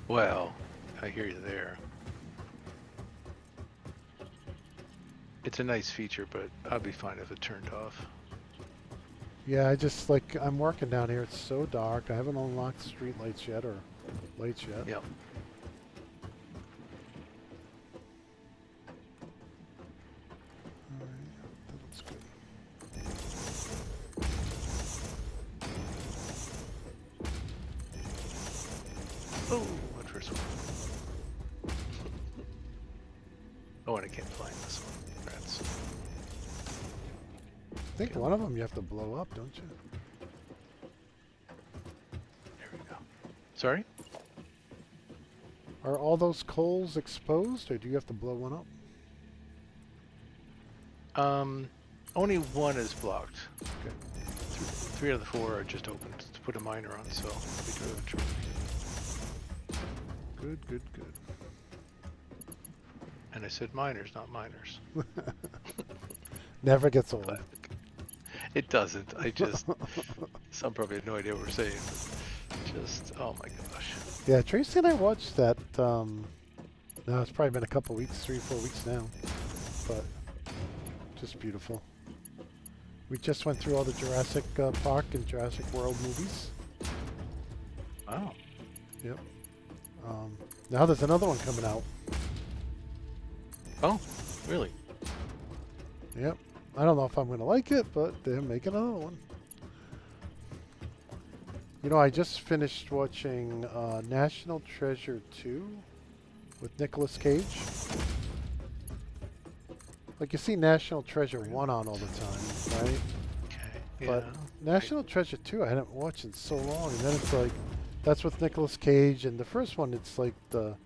Well, I hear you there. It's a nice feature, but I'd be fine if it turned off. Yeah, I just like I'm working down here. It's so dark. I haven't unlocked street lights yet or lights yet. Yep. Alright, that's good. Oh, what first one? Oh, and I can't find this one. Rats. I think one of them you have to blow up, don't you? There we go. Sorry? Are all those coals exposed, or do you have to blow one up? Only one is blocked. Okay. Three out of the four are just open to put a miner on, so we do have a trophy. Good, good, good. And I said miners, not miners. Never gets old. But it doesn't. I just, some probably have no idea what we're saying. But just, oh my gosh. Yeah, Tracy and I watched that. No, it's probably been a couple weeks, 3 or 4 weeks now, but just beautiful. We just went through all the Jurassic Park and Jurassic World movies. Wow. Yep. Now there's another one coming out. Oh, really? Yep. I don't know if I'm going to like it, but they're making another one. You know, I just finished watching National Treasure 2 with Nicolas Cage. Like, you see National Treasure 1 on all the time, right? Okay. But Yeah. National Treasure 2 I hadn't watched in so long, and then it's like, that's with Nicolas Cage, and the first one, it's like the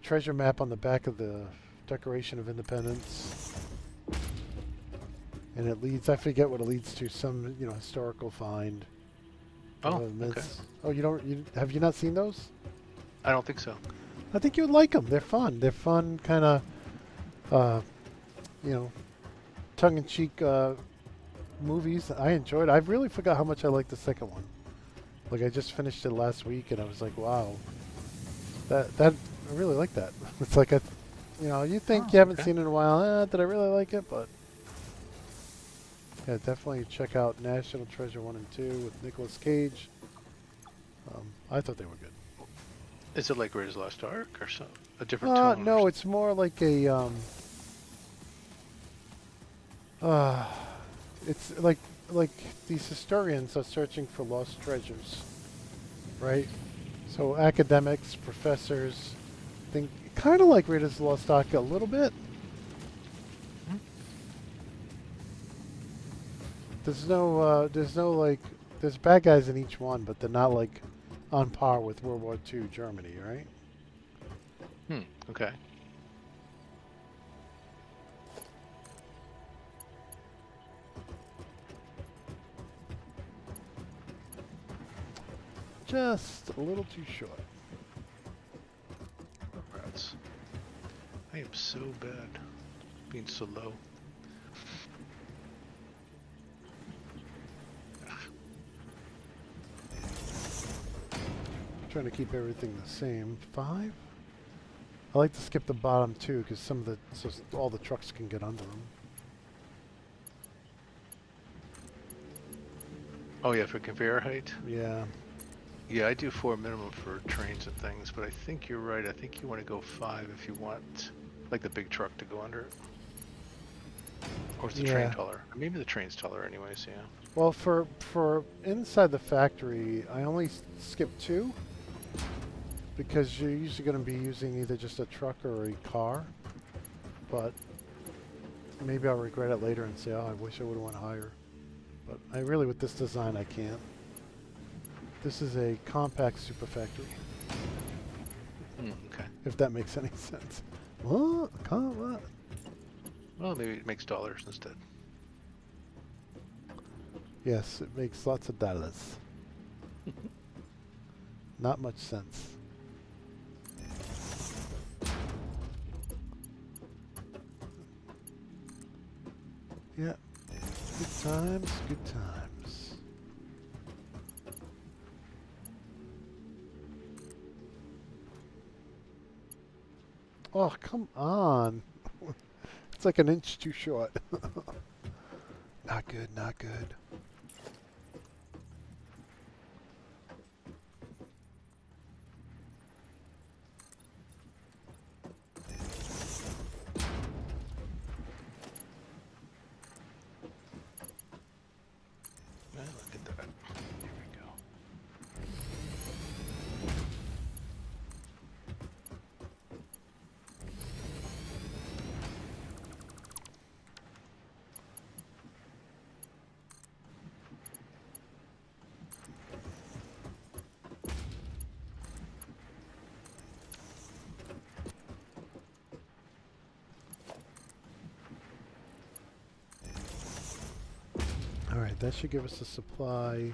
treasure map on the back of the Declaration of Independence. And it leads, I forget what it leads to, some, you know, historical find. Oh, okay. Oh, have you not seen those? I don't think so. I think you would like them. They're fun. They're fun, kind of, you know, tongue-in-cheek movies. I enjoyed. I really forgot how much I liked the second one. Like, I just finished it last week, and I was like, wow, that I really like that. It's like you know, you think you haven't okay. seen it in a while. Did I really like it? But yeah, definitely check out National Treasure 1 and 2 with Nicolas Cage. I thought they were good. Is it like Raiders of the Lost Ark or so? A different tone? No, it's more like a it's like these historians are searching for lost treasures, right? So academics, professors, think kind of like Raiders of the Lost Ark a little bit. Hmm? There's no like, there's bad guys in each one, but they're not like on par with World War II Germany, right? Okay. Just a little too short. Rats. I am so bad. Being so low. Trying to keep everything the same. 5? I like to skip the bottom too, because so all the trucks can get under them. Oh yeah, for conveyor height? Yeah. Yeah, I do 4 minimum for trains and things, but I think you're right. I think you want to go 5 if you want, like, the big truck to go under it. Or is the train Yeah. taller? Maybe the train's taller anyways, yeah. Well, for inside the factory, I only skip 2, because you're usually going to be using either just a truck or a car. But maybe I'll regret it later and say, oh, I wish I would have went higher. But I really, with this design, I can't. This is a compact super factory, Okay. if that makes any sense. What? What? Well, maybe it makes dollars instead. Yes, it makes lots of dollars. Not much sense. Yeah. Good times, good times. Oh, come on. It's like an inch too short. Not good, not good. Alright, that should give us a supply.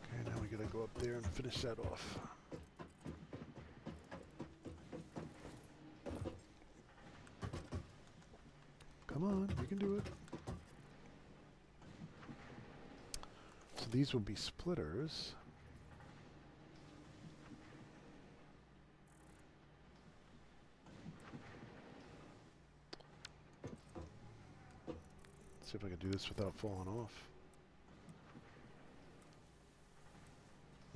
Okay, now we gotta go up there and finish that off. Come on, you can do it. So these will be splitters. See if I can do this without falling off.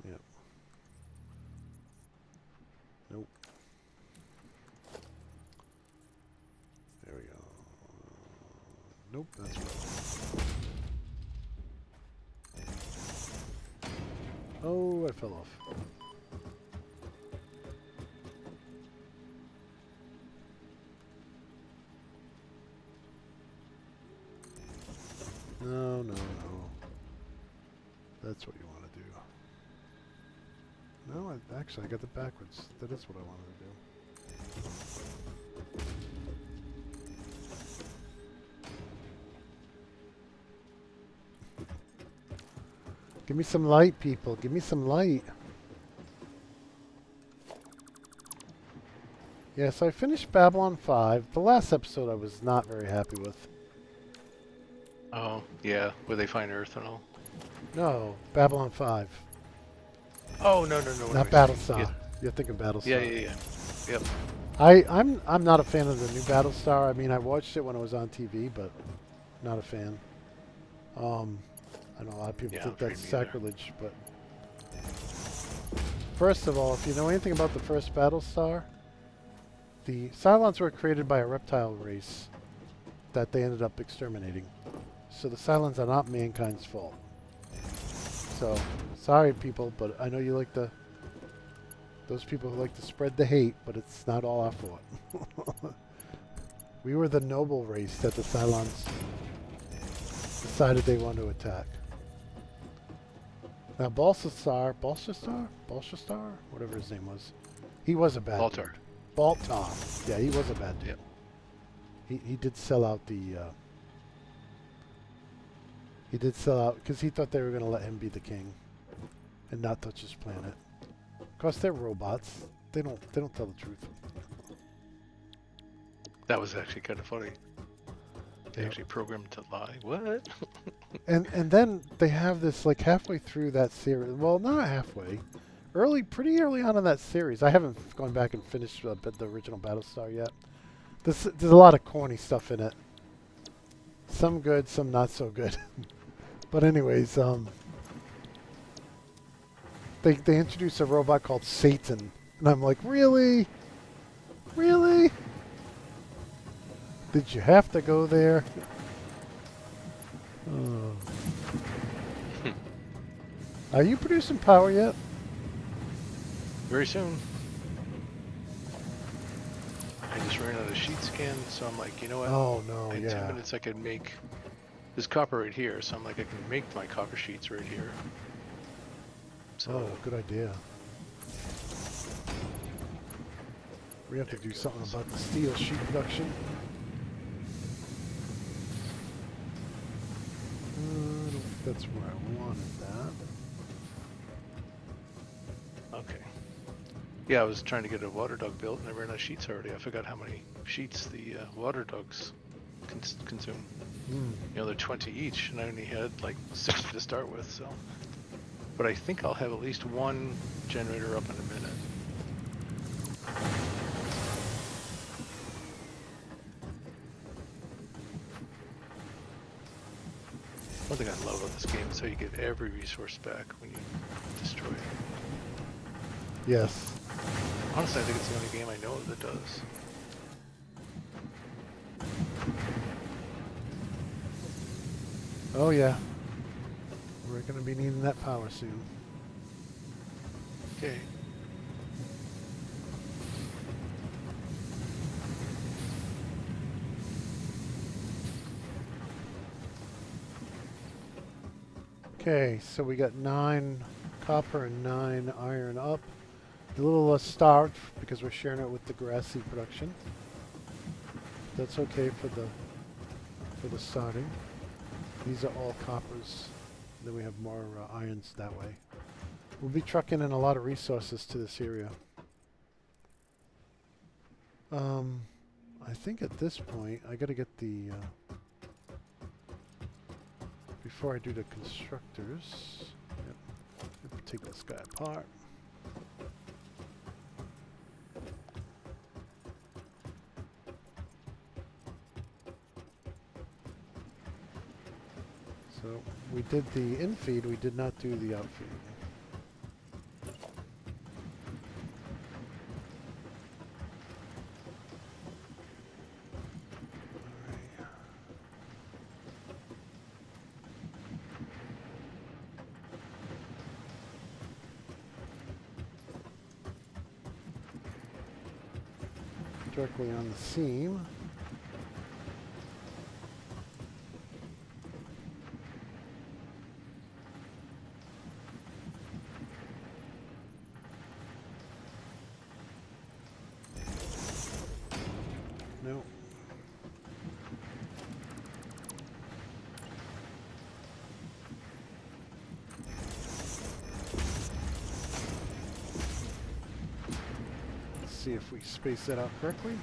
Yep. Nope. There we go. Nope, that's right. Oh, I fell off. No, no, no. That's what you want to do. No, actually, I got it backwards. That is what I wanted to do. Give me some light, people. Give me some light. Yeah, so I finished Babylon 5. The last episode I was not very happy with. Oh, yeah, where they find Earth and all. No, Babylon 5. Oh, no, no, no. what Not am I saying? Battlestar. Yeah, You're thinking Battlestar. yeah, yeah, yeah. Yep. I'm not a fan of the new Battlestar. I mean, I watched it when it was on TV, but not a fan. I know a lot of people Yeah, think I'm that's afraid me either. sacrilege, but first of all, if you know anything about the first Battlestar, the Cylons were created by a reptile race that they ended up exterminating. So the Cylons are not mankind's fault. So, sorry people, but I know you like to... Those people who like to spread the hate, but it's not all our fault. We were the noble race that the Cylons decided they wanted to attack. Now Balthasar, whatever his name was, he was a bad Baltar. dude. Baltar. Yeah, he was a bad dude. Yep. He did sell out the... he did sell out because he thought they were going to let him be the king and not touch his planet. Of course, they're robots. They don't tell the truth. That was actually kind of funny. They Yep. actually programmed to lie. What? And then they have this like halfway through that series. Well, not halfway. Pretty early on in that series. I haven't gone back and finished the original Battlestar yet. There's a lot of corny stuff in it. Some good, some not so good. But anyways, they introduce a robot called Satan, and I'm like, really? Really? Did you have to go there? Oh. Are you producing power yet? Very soon. I just ran out of sheet scan, so I'm like, you know what? Oh no, In yeah. 10 minutes I can make this copper right here, so I'm like, I can make my copper sheets right here. So, Oh, good idea. We have to There do it something goes. about the steel sheet production. I don't think that's where I wanted that. okay. Yeah, I was trying to get a water dog built, and I ran out of sheets already. I forgot how many sheets the water dogs consume. Hmm. You know, they're 20 each, and I only had like 60 to start with, so. But I think I'll have at least one generator up in a minute. One thing I love about this game is how you get every resource back when you destroy it. Yes. Honestly, I think it's the only game I know of that does. Oh yeah. We're gonna be needing that power soon. Okay. Okay, so we got 9 copper and 9 iron up. A little starved because we're sharing it with the grassy production. That's okay for the for the starting. These are all coppers. Then we have more irons that way. We'll be trucking in a lot of resources to this area. I think at this point I gotta get the before I do the constructors. Yep. Take this guy apart. So we did the infeed, we did not do the outfeed. Directly on the seam. No. Let's see if we space that out correctly.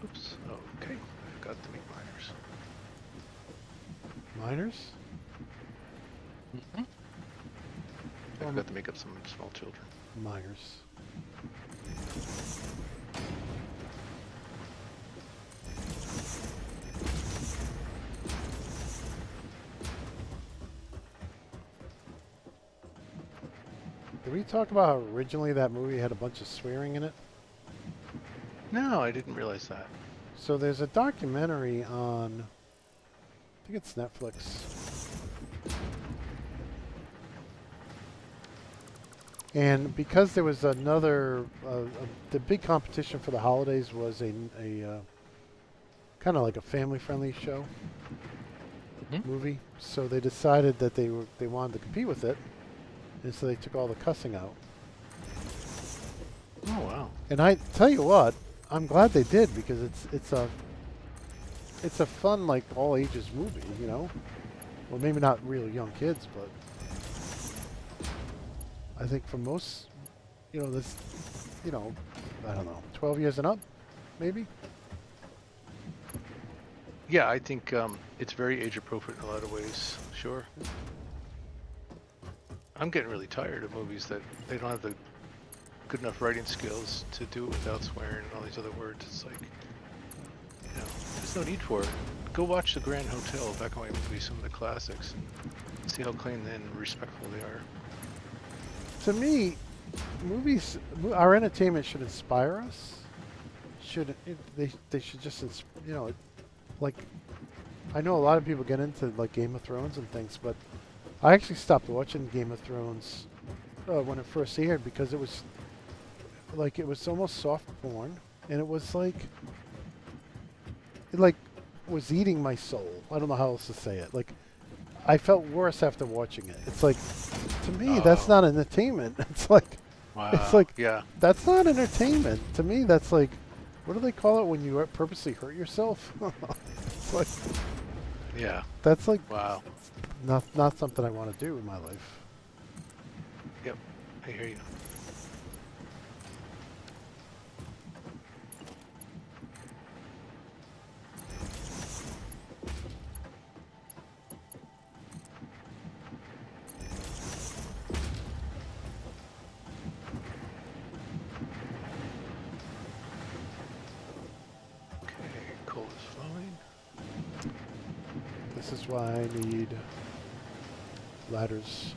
Oops. Okay. I forgot to make miners. Miners? Mm-hmm. I forgot to make up some small children. Miners. Did we talk about how originally that movie had a bunch of swearing in it? No, I didn't realize that. So there's a documentary on, I think it's Netflix. And because there was another, the big competition for the holidays was a kind of like a family-friendly show, movie. So they decided that they wanted to compete with it, and so they took all the cussing out. Oh wow! And I tell you what, I'm glad they did, because it's a fun, like, all ages movie, you know. Well, maybe not real young kids, but I think for most, you know, this, you know, I don't know, 12 years and up, maybe. Yeah, I think it's very age appropriate in a lot of ways. Sure. I'm getting really tired of movies that they don't have the good enough writing skills to do it without swearing and all these other words. It's like, you know, there's no need for it. Go watch The Grand Hotel, back in my movie, some of the classics, and see how clean and respectful they are. To me, movies, our entertainment should inspire us. They should just, you know, like, I know a lot of people get into, like, Game of Thrones and things, but I actually stopped watching Game of Thrones when it first aired, because it was like, it was almost soft porn, and it was like, it like was eating my soul. I don't know how else to say it. Like, I felt worse after watching it. It's like, to me, that's not entertainment. It's like, Wow. it's like, yeah. that's not entertainment. To me, that's like, what do they call it when you purposely hurt yourself? It's like, Yeah. that's like, Wow. not something I want to do in my life. Yep. I hear you. Coal is flowing. This is why I need ladders.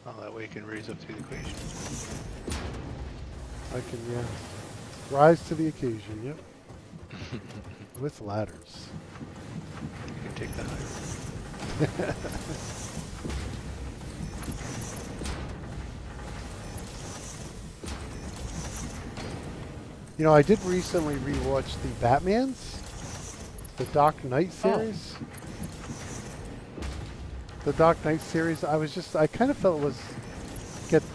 Well, that way you can raise up to the equation. I can, yeah, rise to the occasion, yep. With ladders. You can take that higher. You know, I did recently rewatch the Batmans, the Dark Knight Oh. series. The Dark Knight series. I kind of felt it was.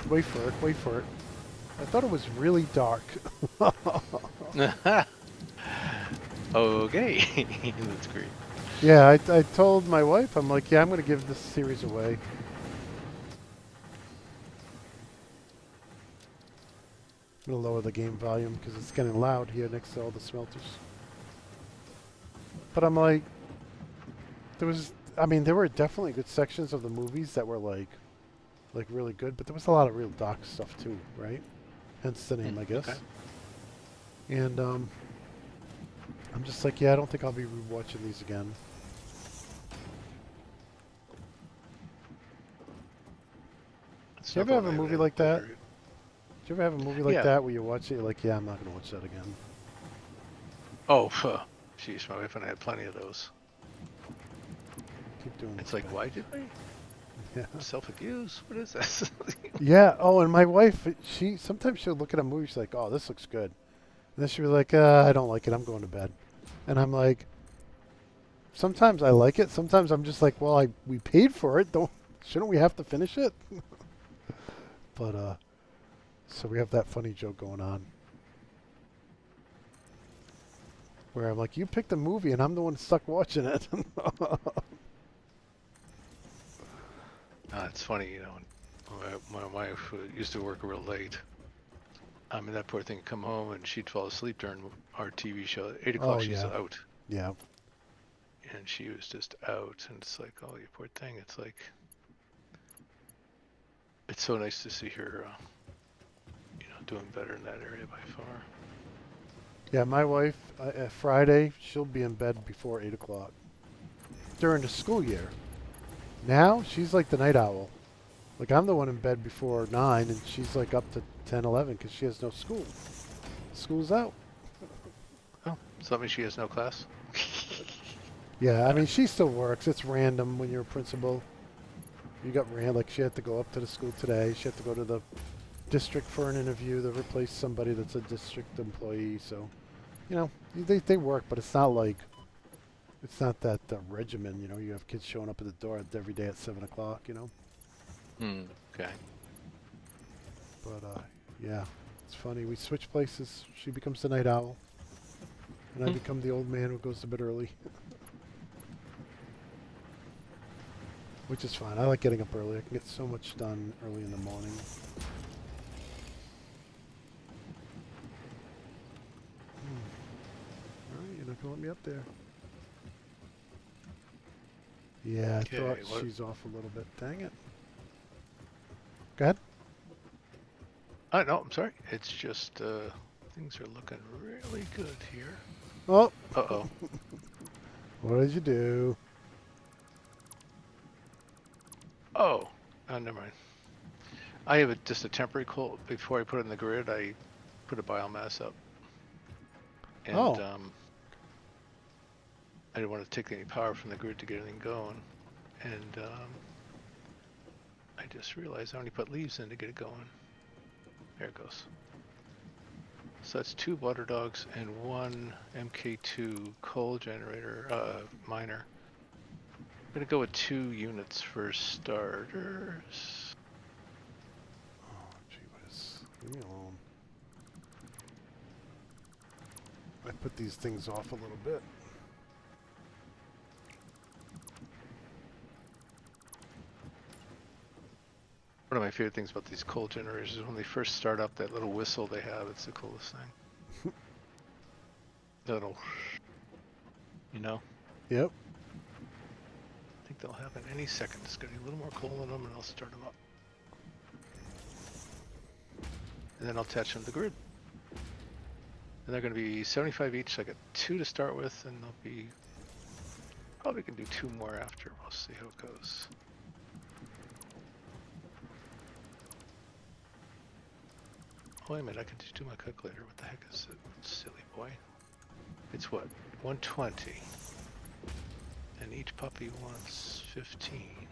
Wait for it. I thought it was really dark. Okay, that's great. Yeah, I told my wife, I'm like, yeah, I'm going to give this series away. I'm going to lower the game volume because it's getting loud here next to all the smelters. But I'm like, there were definitely good sections of the movies that were like really good, but there was a lot of real dark stuff too, right? Hence the name, I guess. Okay. And I'm just like, yeah, I don't think I'll be rewatching these again. It's Do you ever have a definitely movie like that? better. Do you ever have a movie like Yeah. that where you watch it, you're like, yeah, I'm not going to watch that again? Oh, jeez, my wife and I had plenty of those. Keep doing It's this, like, man. why did we? Yeah. Self-abuse? What is this? Yeah. Oh, and my wife, sometimes she'll look at a movie, she's like, oh, this looks good. And then she'll be like, I don't like it. I'm going to bed. And I'm like, sometimes I like it. Sometimes I'm just like, well, we paid for it. Shouldn't we have to finish it? But so we have that funny joke going on. Where I'm like, you picked the movie and I'm the one stuck watching it. It's funny, you know, my wife used to work real late. And that poor thing would come home and she'd fall asleep during our TV show. At 8 o'clock, Oh, she's yeah. out. Yeah. And she was just out. And it's like, oh, you poor thing. It's like, it's so nice to see her, doing better in that area by far. Yeah, my wife, Friday, she'll be in bed before 8 o'clock. During the school year. Now, she's like the night owl. Like, I'm the one in bed before 9, and she's like up to 10, 11 because she has no school. School's out. Oh, so that means she has no class? Yeah, I mean, she still works. It's random when you're a principal. You got like, she had to go up to the school today. She had to go to the district for an interview to replace somebody that's a district employee. So, you know, they work, but it's not like, it's not that regimen, you know. You have kids showing up at the door every day at 7 o'clock, you know. Okay. But, yeah, it's funny. We switch places. She becomes the night owl. And I become the old man who goes to bed early. Which is fine. I like getting up early. I can get so much done early in the morning. Alright, you're not going to let me up there. Yeah, I thought she's off a little bit. Dang it. Go ahead. No, I'm sorry. It's just, things are looking really good here. Oh. Uh-oh. What did you do? Oh, never mind. I have just a temporary cold. Before I put it in the grid, I put a biomass up. And I didn't want to take any power from the grid to get anything going. And I just realized I only put leaves in to get it going. There it goes. So that's 2 water dogs and 1 MK2 coal generator miner. I'm gonna go with 2 units for starters. Oh, gee whiz. Leave me alone. I put these things off a little bit. One of my favorite things about these coal generators is when they first start up, that little whistle they have. It's the coolest thing. That'll, you know? Yep. I think they'll happen any second. Just get a little more coal in them and I'll start them up. And then I'll attach them to the grid. And they're going to be 75 each. So I got 2 to start with, and they'll be, probably can do 2 more after. We'll see how it goes. Oh, wait a minute, I can just do my calculator. What the heck is it? Silly boy. It's what? 120. And each puppy wants 15.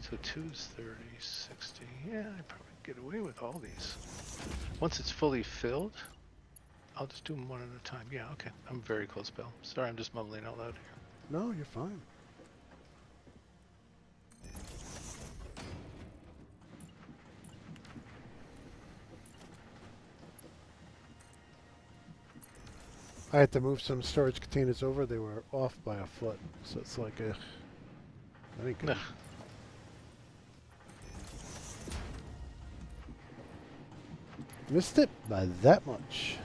So 2's 30, 60. Yeah, I probably get away with all these. Once it's fully filled, I'll just do them one at a time. Yeah, okay. I'm very close, Bill. Sorry, I'm just mumbling out loud here. No, you're fine. I had to move some storage containers over. They were off by a foot, so it's like that ain't good. Nah. Missed it by that much.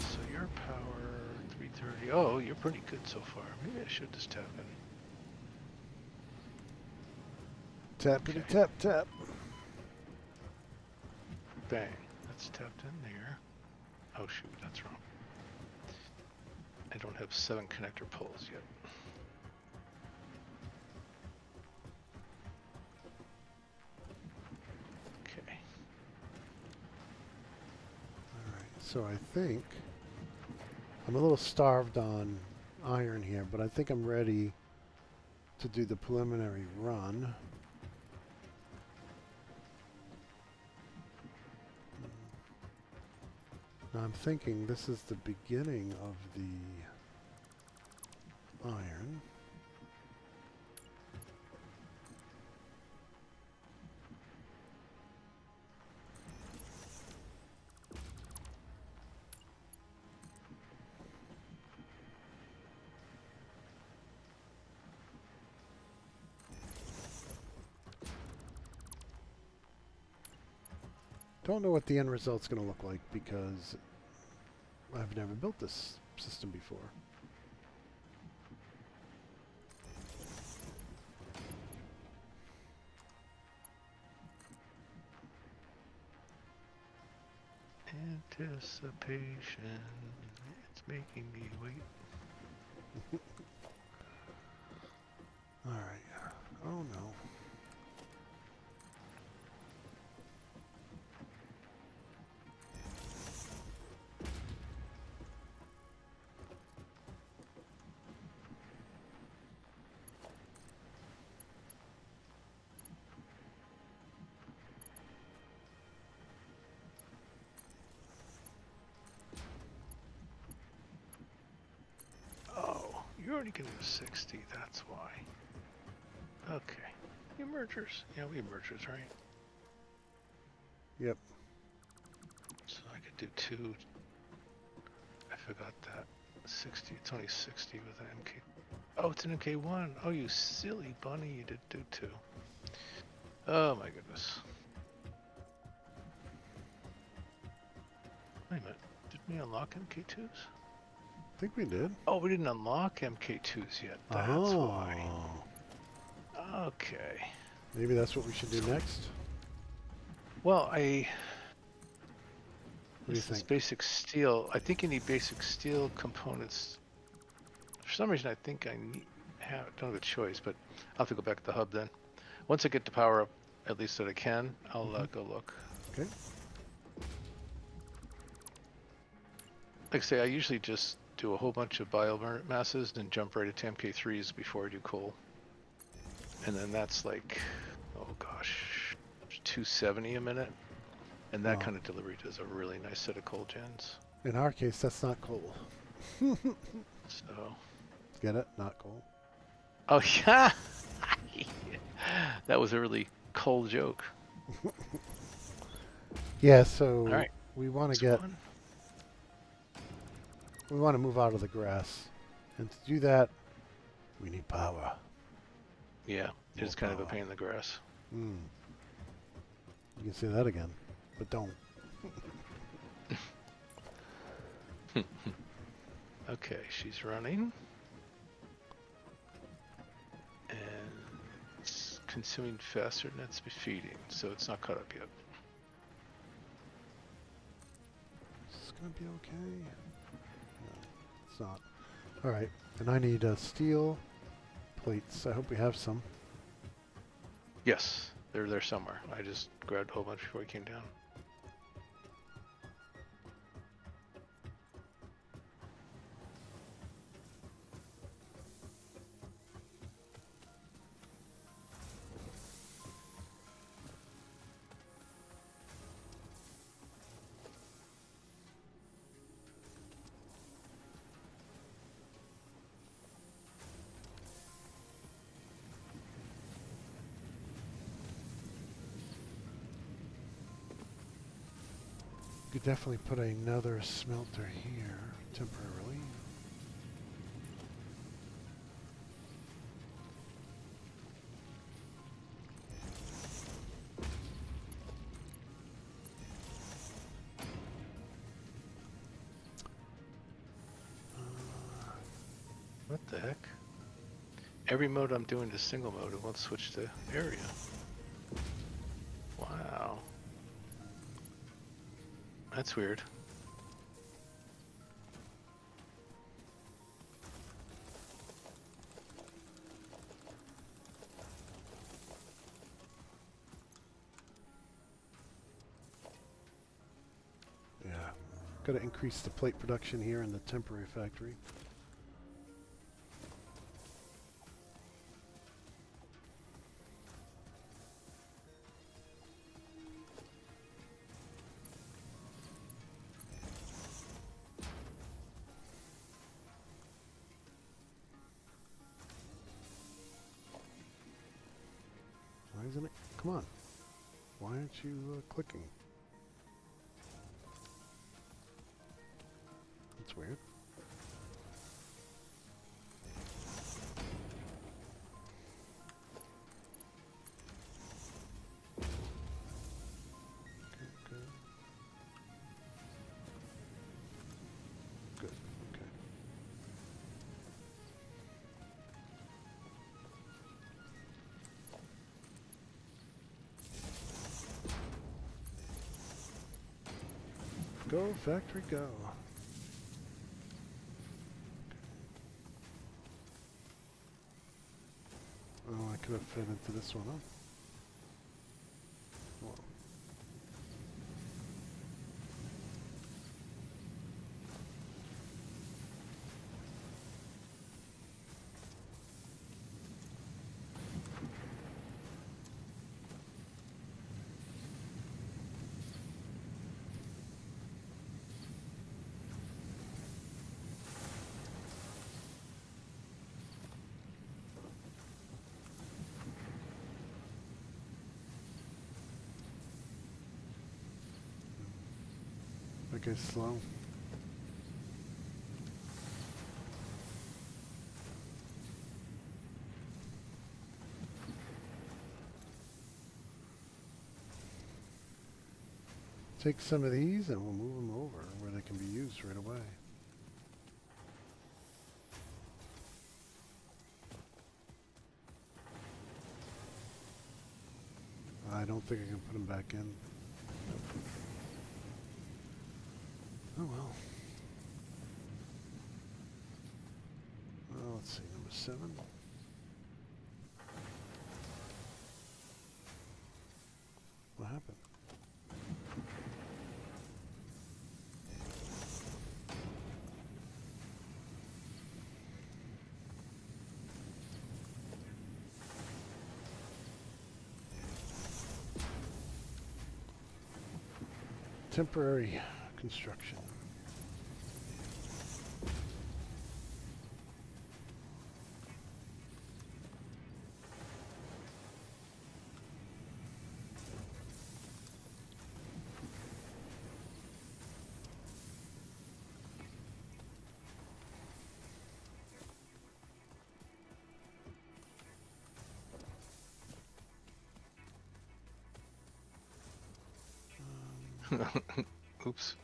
So your power 330. Oh, you're pretty good so far. Maybe I should just tap in. Tappity Okay. tap tap. Bang. That's tapped in there. Oh shoot, that's wrong. I don't have 7 connector poles yet. Okay. Alright, so I think I'm a little starved on iron here, but I think I'm ready to do the preliminary run. Now I'm thinking this is the beginning of the iron. Don't know what the end result's going to look like because I've never built this system before. Anticipation. It's making me wait. Alright. Oh no. Oh, you're already getting a 60, that's why. Okay. You mergers. Yeah, we mergers, right? Yep. So I could do 2. I forgot that. 60. It's only 60 with an MK. Oh, it's an MK1. Oh, you silly bunny. You did do 2. Oh my goodness. Wait a minute. Did we unlock MK2s? I think we did. Oh, we didn't unlock MK2s yet. That's why. Okay. Maybe that's what we should do next. Well, What do you this is think? basic steel. I think you need basic steel components. For some reason, I think I don't have a choice, but I'll have to go back to the hub then. Once I get the power up, at least that I can, I'll go look. Okay. Like I say, I usually just do a whole bunch of biomasses and jump right into MK3s before I do coal. And then that's like, oh gosh, 270 a minute. And that Wow. kind of delivery does a really nice set of coal gens. In our case, that's not coal. So, Get it? Not coal. oh yeah, that was a really coal joke. Yeah, so All right, we want this to get, one. we want to move out of the grass. And to do that, we need power. Yeah, it's More kind of a power. pain in the grass. You can say that again, but don't. Okay, she's running. And it's consuming faster than it's feeding, so it's not caught up yet. Is this going to be okay? No, it's not. Alright, and I need steel plates. I hope we have some. Yes, they're there somewhere. I just grabbed a whole bunch before he came down. Could definitely put another smelter here temporarily. What the heck? Every mode I'm doing is single mode. It won't switch to area. Wow. That's weird. Yeah. Got to increase the plate production here in the temporary factory. Why isn't it? Come on. Why aren't you clicking? That's weird. Okay, good. Good. Okay. Go, factory, go. Oh, I could have fed into this one, huh? Well, okay, slow. Take some of these and we'll move them over where they can be used right away. I don't think I can put them back in. Oh well. Let's see, number 7. What happened? Temporary construction. Oops.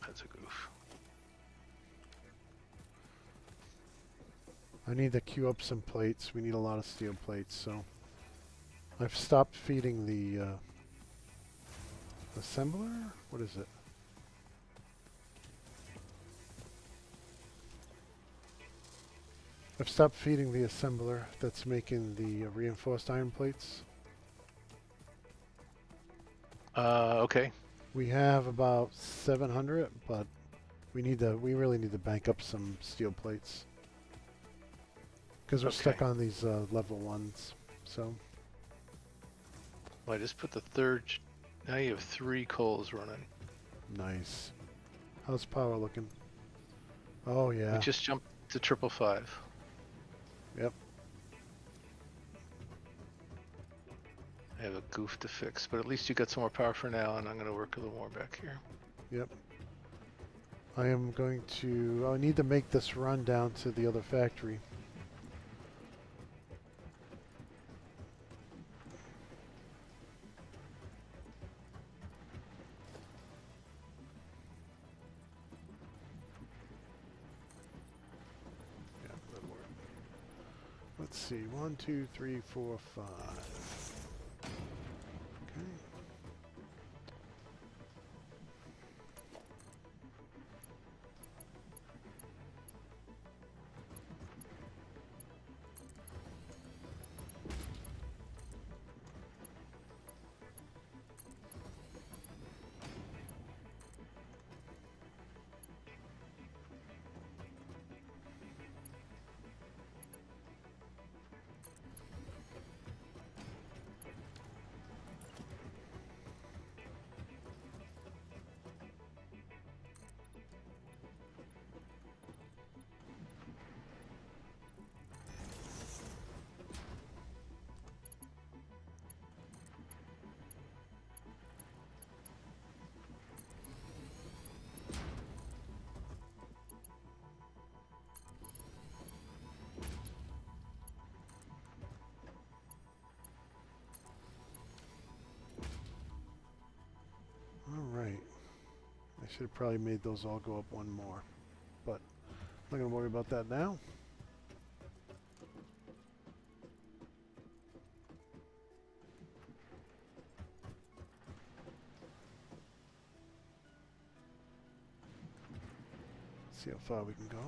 That's a goof. I need to queue up some plates. We need a lot of steel plates, so I've stopped feeding the assembler? What is it? I've stopped feeding the assembler that's making the reinforced iron plates. Okay. We have about 700, but we really need to bank up some steel plates. Because we're stuck on these level 1s, so. Well, I just put the third. Now you have 3 coals running. Nice. How's power looking? Oh yeah. We just jumped to 555. Yep. have a goof to fix, but at least you got some more power for now, and I'm going to work a little more back here. Yep. I am going to... I need to make this run down to the other factory. Yeah, that'll work. Let's see. 1, 2, 3, 4, 5. Okay. Alright. I should have probably made those all go up one more. But I'm not going to worry about that now. See how far we can go.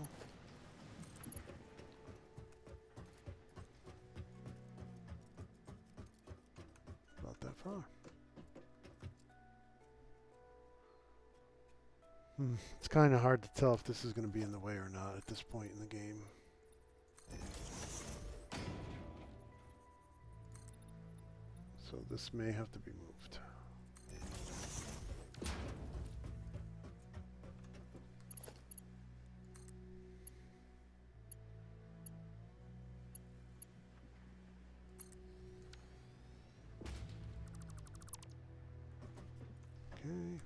Not that far. It's kind of hard to tell if this is going to be in the way or not at this point in the game. So this may have to be moved. Okay.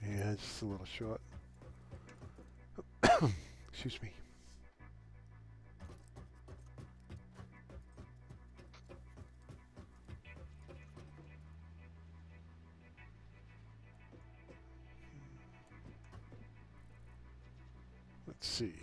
Yeah, just a little short. Excuse me. Let's see.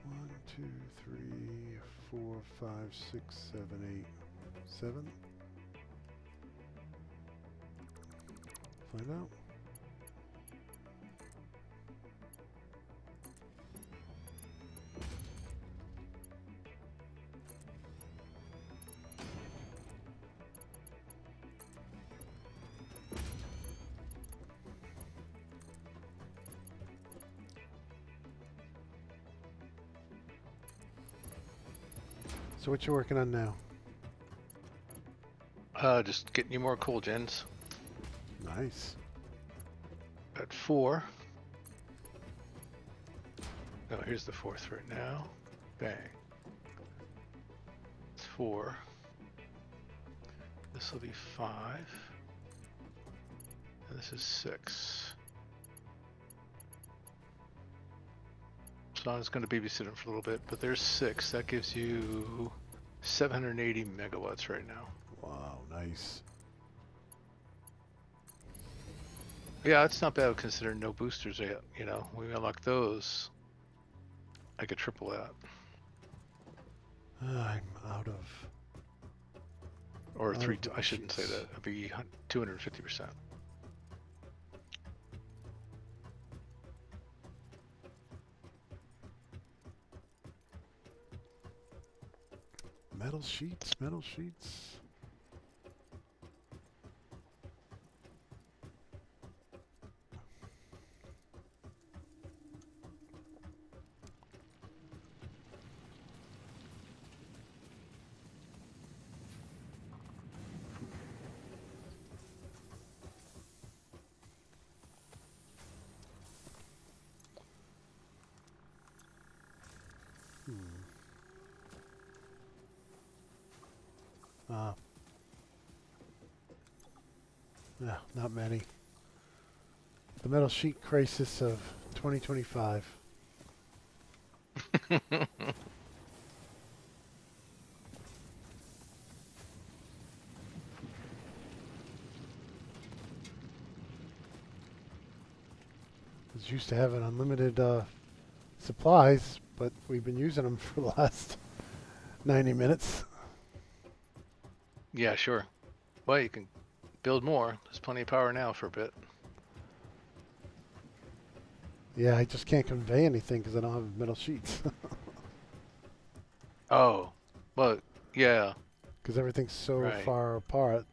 One, two, three, 4, 5, 6, 7, 8, 7. Find out. So what you working on now? Just getting you more coal gens. Nice. Got 4. No, here's the 4th right now. Bang. It's 4. This will be 5. And this is 6. So I was going to babysit him for a little bit, but there's 6. That gives you 780 megawatts right now. Wow, nice. Yeah, it's not bad considering no boosters yet. You know, we unlock those. I could triple that. I'm out of... Or Out three. of I shouldn't say sheets. that. It'd be 250%. Metal sheets, metal sheets. Yeah, not many. The metal sheet crisis of 2025. Was used to having unlimited supplies, but we've been using them for the last 90 minutes. Yeah, sure. Well, you can build more. There's plenty of power now for a bit. Yeah, I just can't convey anything because I don't have metal sheets. Oh, well, yeah, Because everything's so right. far apart.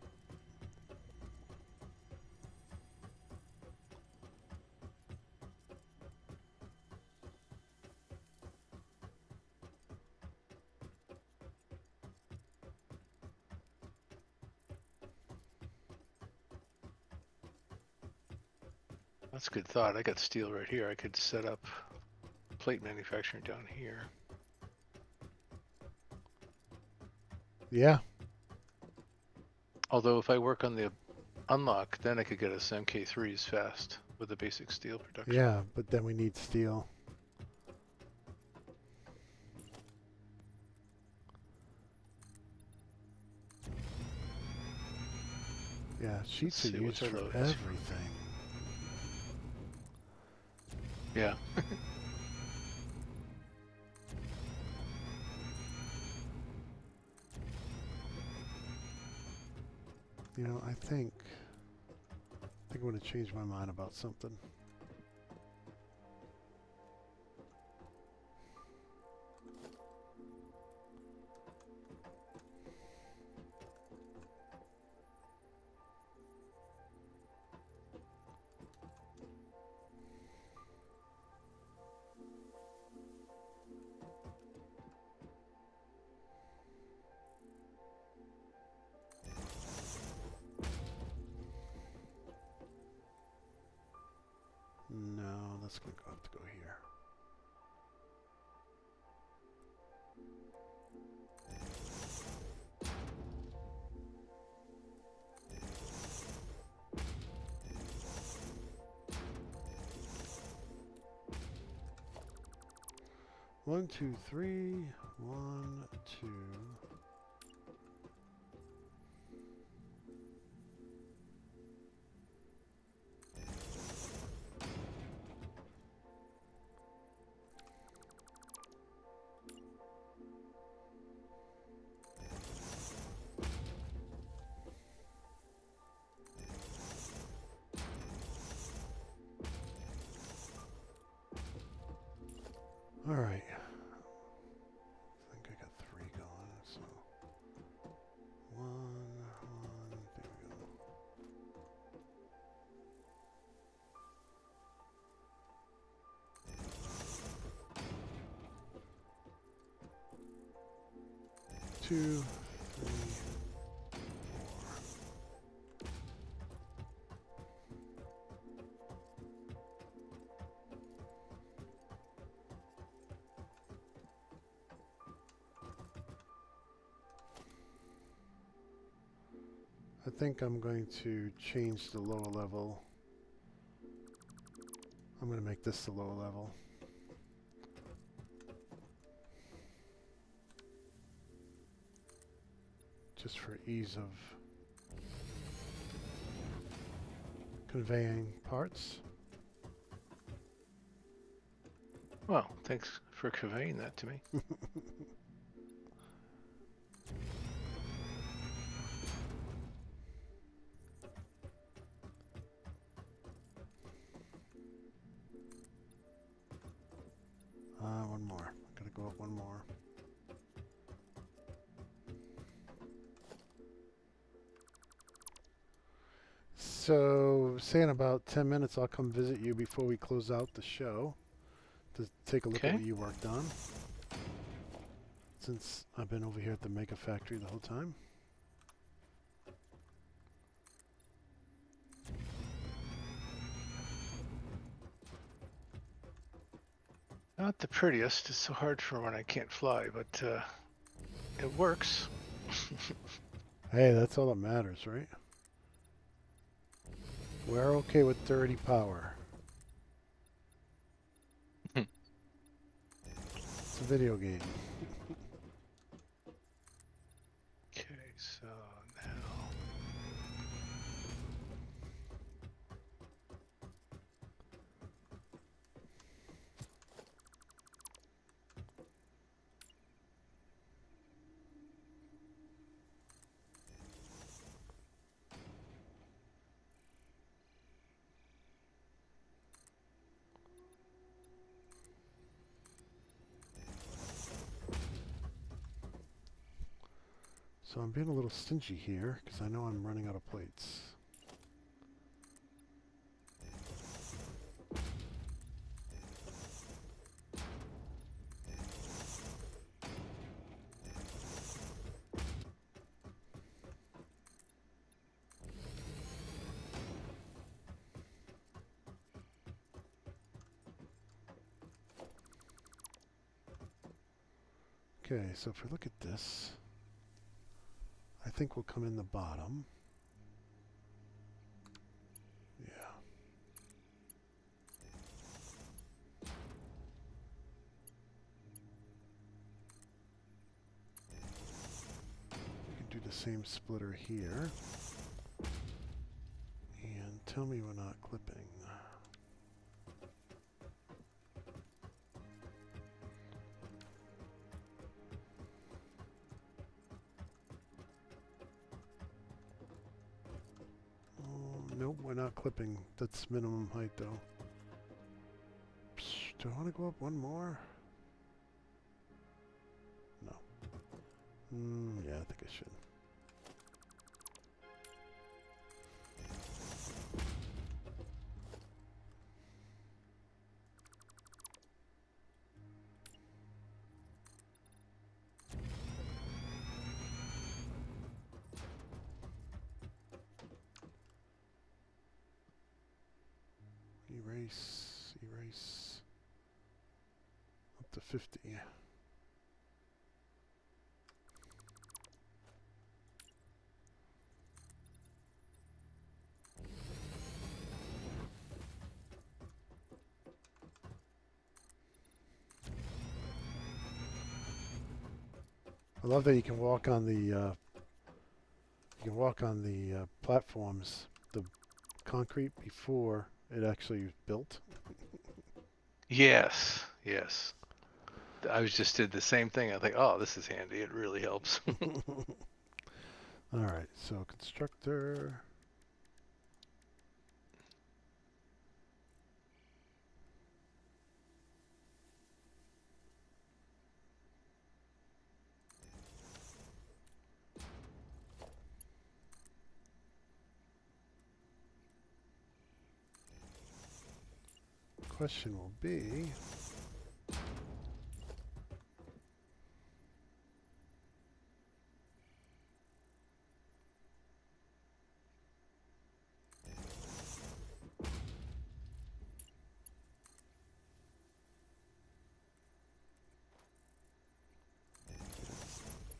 That's a good thought. I got steel right here. I could set up plate manufacturing down here. Yeah, Although if I work on the unlock, then I could get us MK3s fast with the basic steel production. yeah, but then we need steel. Yeah, sheets are see, what's used our for loads? everything. Yeah. You know, I think I'm going to change my mind about something. No, that's going to have to go here. One, two, three. 1, 2. All right. I think I got 3 going, so 1, 1, there we go. Two, 3, 4. I think I'm going to change the lower level. I'm going to make this the lower level. Just for ease of conveying parts. Well, thanks for conveying that to me. One more. Gotta go up one more. So, say in about 10 minutes, I'll come visit you before we close out the show to take a look at Okay. what you worked on. Since I've been over here at the Mega Factory the whole time. Not the prettiest. It's so hard for when I can't fly, but it works. Hey, that's all that matters, right? We're okay with 30 power. It's a video game. Okay, so now. So I'm being a little stingy here because I know I'm running out of plates. Okay, so if we look at this, I think we'll come in the bottom. Yeah. We can do the same splitter here. And tell me we're not clipping. Nope, we're not clipping. That's minimum height though. Psh, do I want to go up one more? No. Yeah, I think I should. Erase, erase. Up to 50. I love that you can walk on the platforms, the concrete before it actually is built. Yes, yes. I was just did the same thing. I think, oh, this is handy. It really helps. All right, so constructor. Question will be,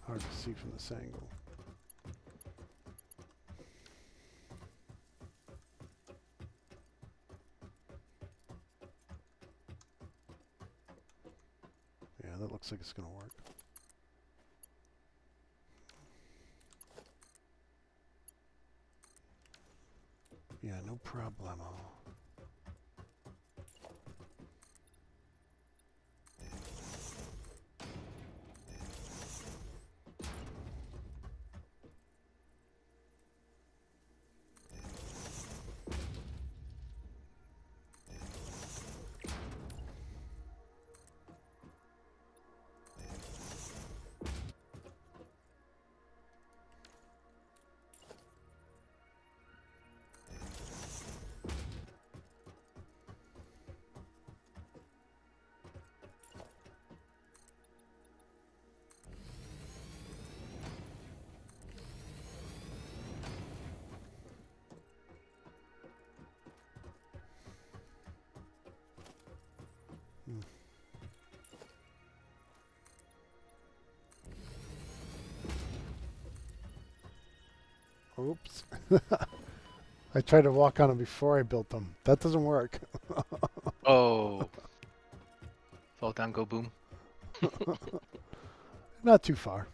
hard to see from this angle. that looks like it's going to work. Yeah, no problemo. Oops. I tried to walk on them before I built them. That doesn't work. Oh. Fall down, go boom. Not too far.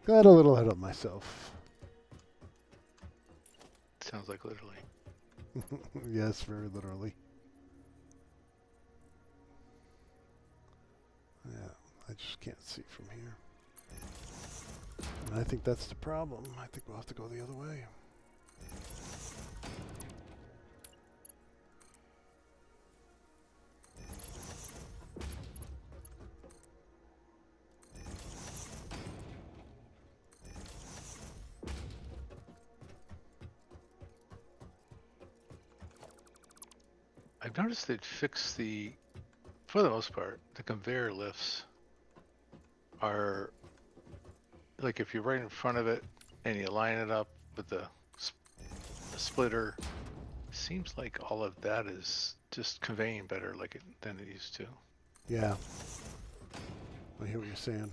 Got a little ahead of myself. Sounds like literally. Yes, very literally. Yeah, I just can't see from here. And I think that's the problem. I think we'll have to go the other way. I've noticed they'd fix for the most part, the conveyor lifts are, like if you're right in front of it and you line it up with the splitter, seems like all of that is just conveying better than it used to. Yeah. I hear what you're saying.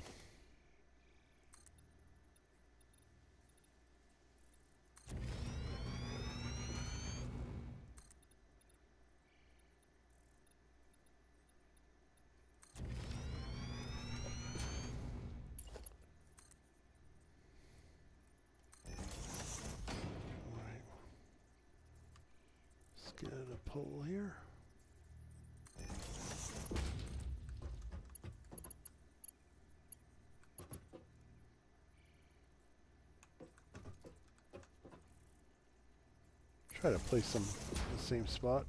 Alright. Let's get a pole here. Try to place them in the same spot.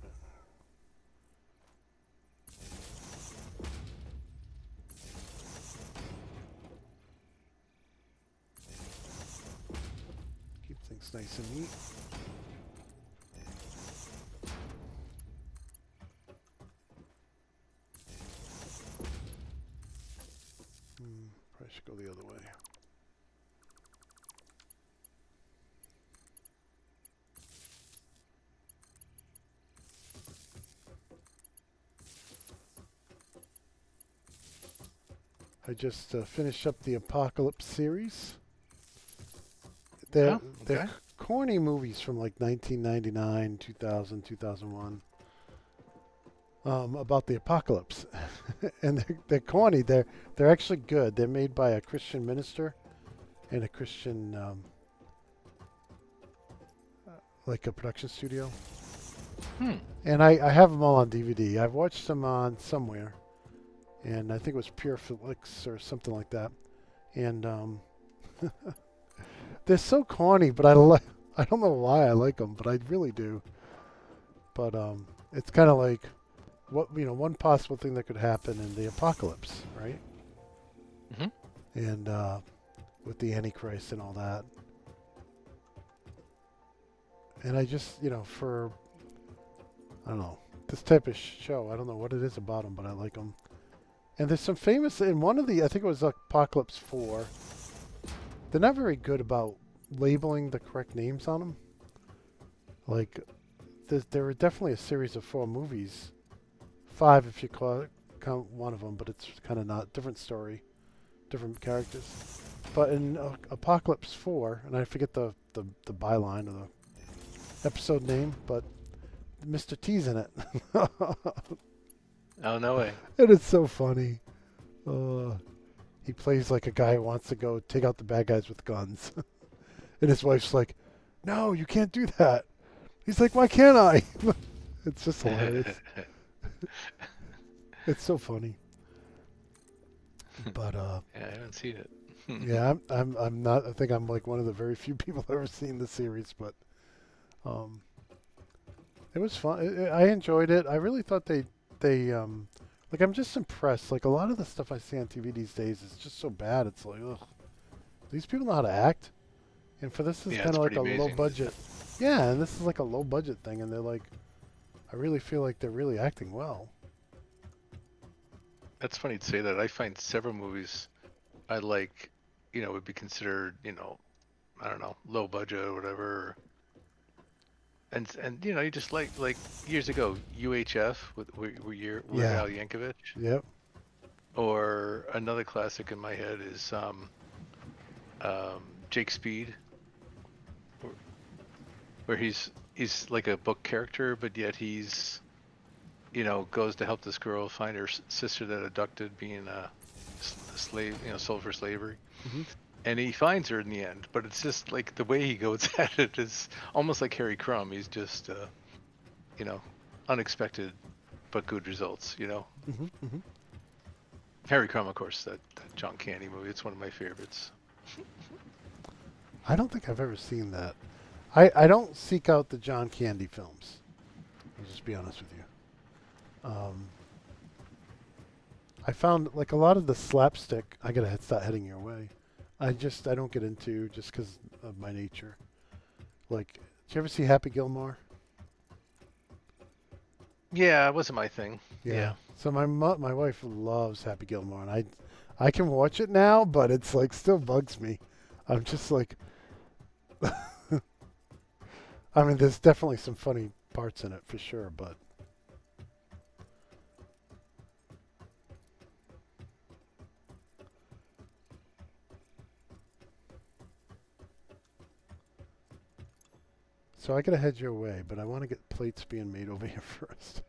Keep things nice and neat. Probably should go the other way. I just finished up the Apocalypse series. They're Okay. corny movies from like 1999, 2000, 2001 about the apocalypse. And they're corny. They're actually good. They're made by a Christian minister and a Christian like a production studio. And I have them all on DVD. I've watched them on somewhere. And I think it was Pure Flix or something like that. And they're so corny, but I don't know why I like them, but I really do. But it's kind of like one possible thing that could happen in the apocalypse, right? Mm-hmm. And with the Antichrist and all that. And I just, for I don't know, this type of show, I don't know what it is about them, but I like them. And there's some famous, in one of the, I think it was Apocalypse 4, they're not very good about labeling the correct names on them. Like, there were definitely a series of 4 movies. 5 if you count one of them, but it's kind of not. Different story, different characters. But in Apocalypse 4, and I forget the byline or the episode name, but Mr. T's in it. Oh, no way. And it's so funny. He plays like a guy who wants to go take out the bad guys with guns. And his wife's like, no, you can't do that. He's like, why can't I? It's just hilarious. It's so funny. But Yeah, I haven't seen it. yeah, I'm not. I think I'm like one of the very few people ever seen the series, but it was fun. I enjoyed it. I really thought they like I'm just impressed. Like a lot of the stuff I see on TV these days is just so bad. It's like, ugh, these people know how to act. And for this is Yeah, kind it's of like pretty a amazing. low budget. Yeah, and this is like a low budget thing, and they're like, I really feel like they're really acting well. That's funny to say that. I find several movies I like, would be considered, I don't know, low budget or whatever. And you just like years ago, UHF with Weird Yeah. Al Yankovic, Yep. or another classic in my head is Jake Speed, where he's like a book character, but yet he's goes to help this girl find her sister that abducted, being a slave, sold for slavery. Mhm. And he finds her in the end, but it's just like the way he goes at it is almost like Harry Crumb. He's just, unexpected but good results. Mhm. Mhm. Harry Crumb, of course, that John Candy movie. It's one of my favorites. I don't think I've ever seen that. I don't seek out the John Candy films. I'll just be honest with you. I found like a lot of the slapstick. I gotta start heading your way. I don't get into just because of my nature. Like, did you ever see Happy Gilmore? Yeah, it wasn't my thing. Yeah. So my wife loves Happy Gilmore, and I can watch it now, but it's like still bugs me. I'm just like, I mean, there's definitely some funny parts in it for sure, but so I gotta head your way, but I want to get plates being made over here first.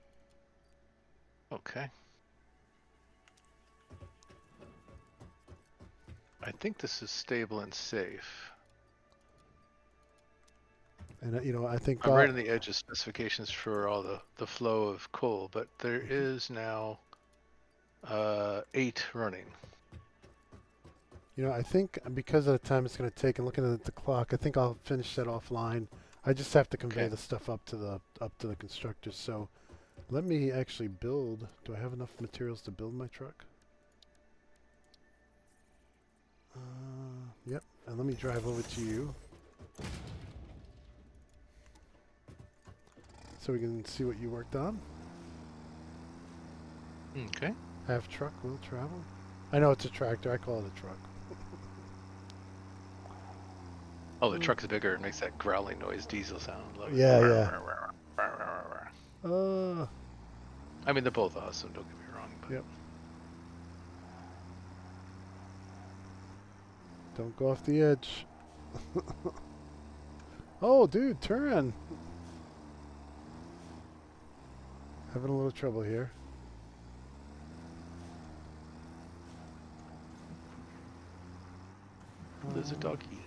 Okay. I think this is stable and safe. And I think I'm right on the edge of specifications for all the flow of coal, but there is now 8 running. I think because of the time it's going to take and looking at the clock, I think I'll finish that offline. I just have to convey Okay. the stuff up to the constructors. So let me actually build. Do I have enough materials to build my truck? Yep. And let me drive over to you so we can see what you worked on. Okay. Have truck will travel. I know it's a tractor. I call it a truck. Oh, the truck's bigger. It makes that growling noise, diesel sound. Love it. Yeah. I mean, they're both awesome. Don't get me wrong. But Yep. Don't go off the edge. Oh, dude, turn. Having a little trouble here. There's a doggy.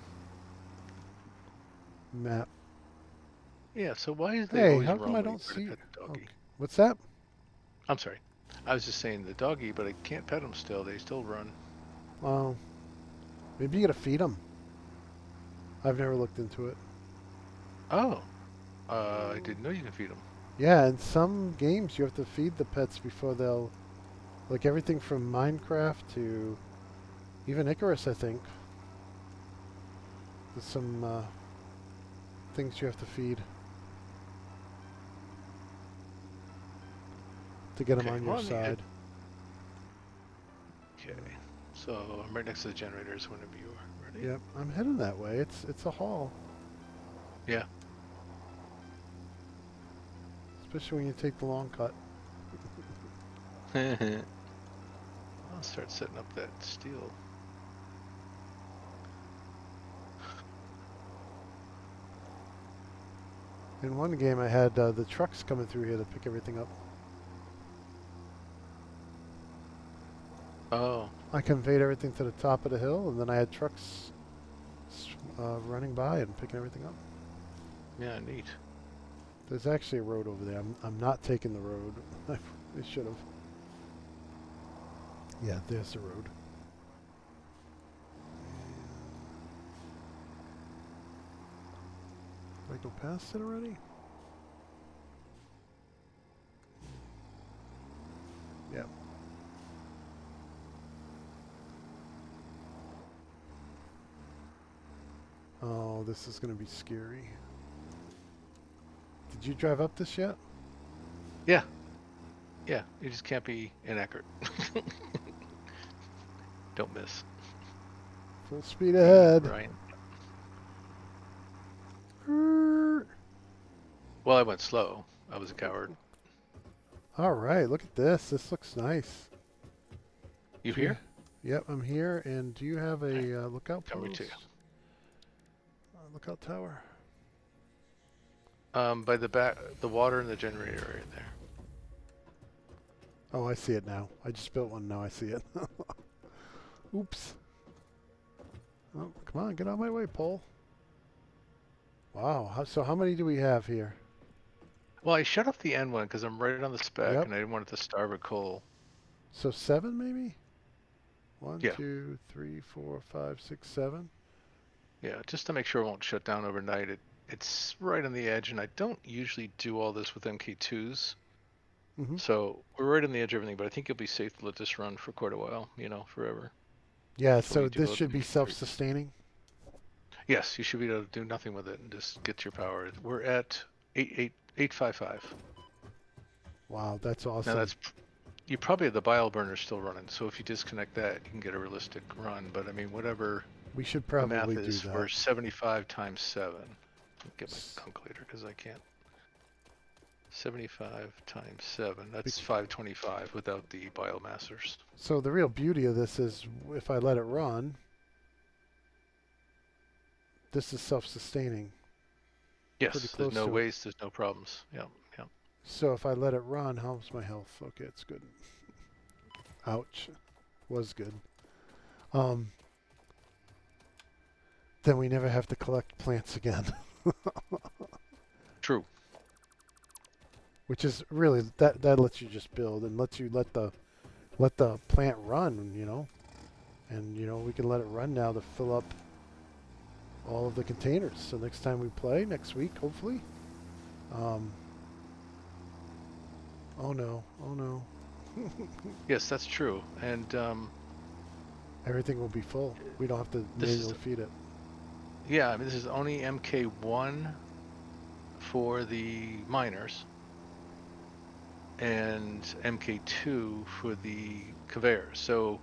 Map. Yeah. So why is they Hey, always how come wrong I when you don't try to see? pet the doggy? Okay. What's that? I'm sorry. I was just saying the doggy, but I can't pet them still. They still run. Oh, maybe you gotta feed them. I've never looked into it. Oh. I didn't know you can feed them. Yeah, in some games you have to feed the pets before they'll, like everything from Minecraft to even Icarus, I think. There's some things you have to feed to get them Okay, on your well, I'm side. Okay. So I'm right next to the generators whenever you are ready. Yep, I'm heading that way. It's a haul, Yeah. especially when you take the long cut. I'll start setting up that steel. In one game, I had the trucks coming through here to pick everything up. Oh, I conveyed everything to the top of the hill, and then I had trucks running by and picking everything up. yeah, neat. There's actually a road over there. I'm not taking the road. I should have. Yeah, there's the road. Did I go past it already? Yep. Oh, this is going to be scary. Did you drive up this yet? Yeah, yeah. You just can't be inaccurate. Don't miss. Full speed ahead. Right. Er, Well, I went slow. I was a coward. All right, look at this. This looks nice. You Do here? Yep, I'm here. And do you have a lookout post? Coming to you. Lookout tower. By the water and the generator right there. Oh, I see it now. I just built one. Now I see it. Oops. Oh, come on, get out of my way, pole. Wow. So how many do we have here? Well, I shut off the end one because I'm right on the spec, Yep. and I didn't want it to starve of coal. So 7 maybe? One, Yeah. 2, 3, 4, 5, 6, 7. Yeah, just to make sure it won't shut down overnight. It's right on the edge, and I don't usually do all this with MK2s. Mm-hmm. So we're right on the edge of everything, but I think it'll be safe to let this run for quite a while, forever. Yeah, Until so we this do should be MK3. self-sustaining. Yes, you should be able to do nothing with it and just get your power. We're at 855. Wow, that's Now awesome. you probably have the bile burner still running, so if you disconnect that, you can get a realistic run. But I mean, whatever We should the math probably do is, that. we're 75 times 7. Get my calculator because I can't. 75 times 7. That's 525 without the biomassers. So the real beauty of this is if I let it run, this is self-sustaining. Pretty Yes, close there's no to it. waste, there's no problems. Yeah, yeah. So if I let it run, how's my health? Okay, it's good. Ouch. Was good. Then we never have to collect plants again. True. Which is really that lets you just build and lets you let the plant run, And we can let it run now to fill up all of the containers. So next time we play, next week, hopefully. Oh no. Oh no. Yes, that's true. And Everything will be full. We don't have to This is- manually feed it. yeah, I mean, this is only MK1 for the miners and MK2 for the conveyors. So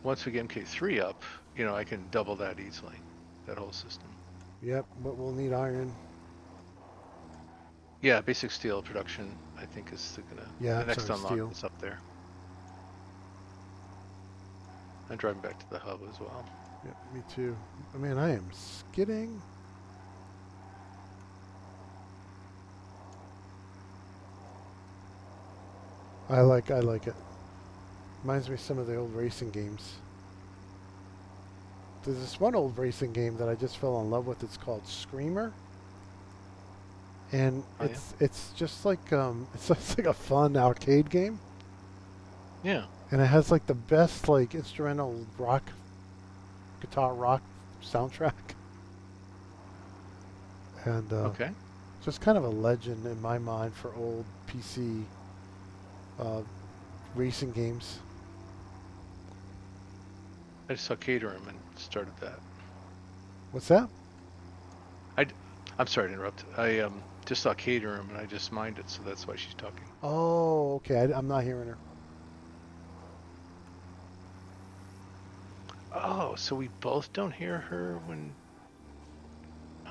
once we get MK3 up, I can double that easily, that whole system. Yep, but we'll need iron. Yeah, basic steel production, I think, is Yeah, the next sorry, unlock steel. is up there. I'm driving back to the hub as well. Yep, me too. I mean, I am skidding. I like it. Reminds me of some of the old racing games. There's this one old racing game that I just fell in love with. It's called Screamer. And Oh, yeah? it's just like it's just like a fun arcade game. Yeah. And it has like the best like instrumental guitar rock soundtrack. And Okay. just kind of a legend in my mind for old PC racing games. I just saw Caterham and started that. What's that? I'm sorry to interrupt. I just saw Caterham and I just mined it, so that's why she's talking. Oh, okay. I'm not hearing her. Oh, so we both don't hear her when...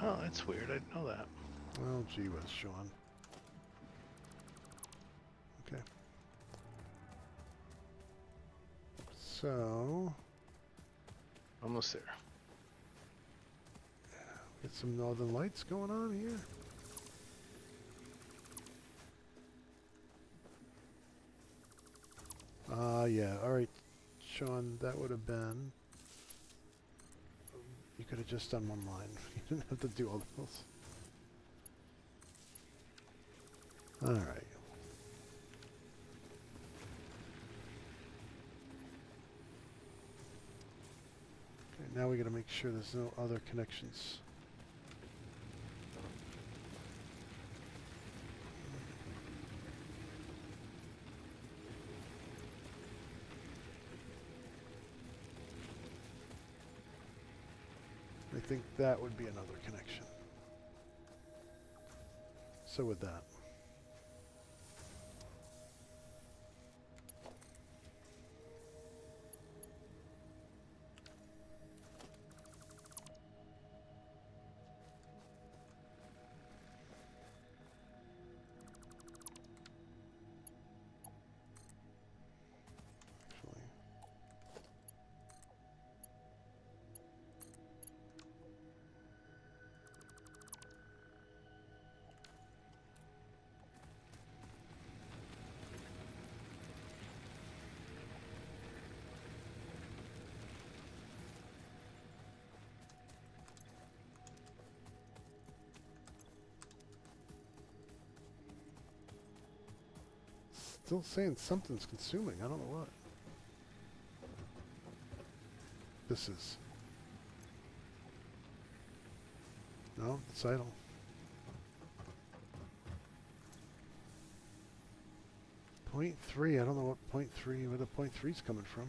Oh, that's weird. I didn't know that. Oh, gee whiz, Sean. Okay. So, Almost there. get some northern lights going on here. Yeah. All right, Sean, that would have been. You could have just done one line. You didn't have to do all those. All right. Okay, now we got to make sure there's no other connections. I think that would be another connection. So would that. Actually. Still saying something's consuming. I don't know what. This is. No, it's idle. Point 0.3. I don't know what point 0.3, where the point 0.3 is coming from.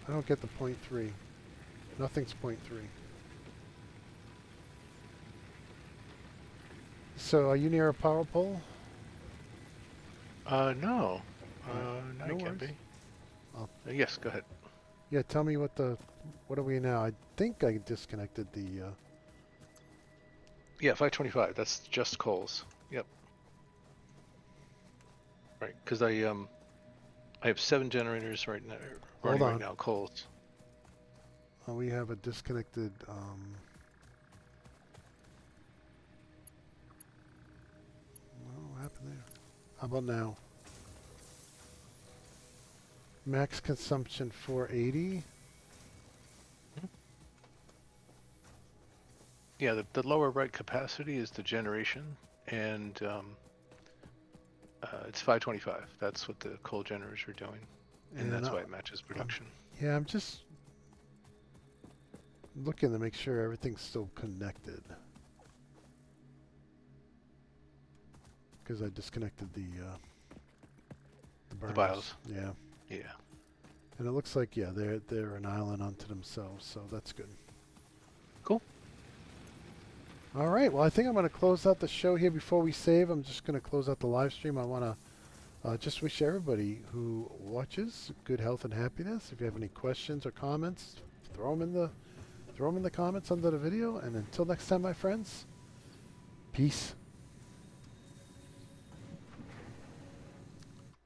I don't get the point 0.3. Nothing's point 0.3. So are you near a power pole? No. Alright, No, no it can worries. be. Oh. Yes, go ahead. Yeah, tell me what are we now? I think I disconnected the, Yeah, 525. That's just coals. Yep. Right, because I have 7 generators right now running Hold right on. now, coals. We have a disconnected, well, what happened there? How about now? Max consumption 480. Yeah, the lower right capacity is the generation, and it's 525. That's what the coal generators are doing, and that's why it matches production. Yeah, I'm just looking to make sure everything's still connected. Because I disconnected the burners. The BIOS. Yeah. Yeah. And it looks like, yeah, they're an island unto themselves, so that's good. Cool. All right, well, I think I'm going to close out the show here before we save. I'm just going to close out the live stream. I want to just wish everybody who watches good health and happiness. If you have any questions or comments, throw them in the comments under the video. And until next time, my friends, peace.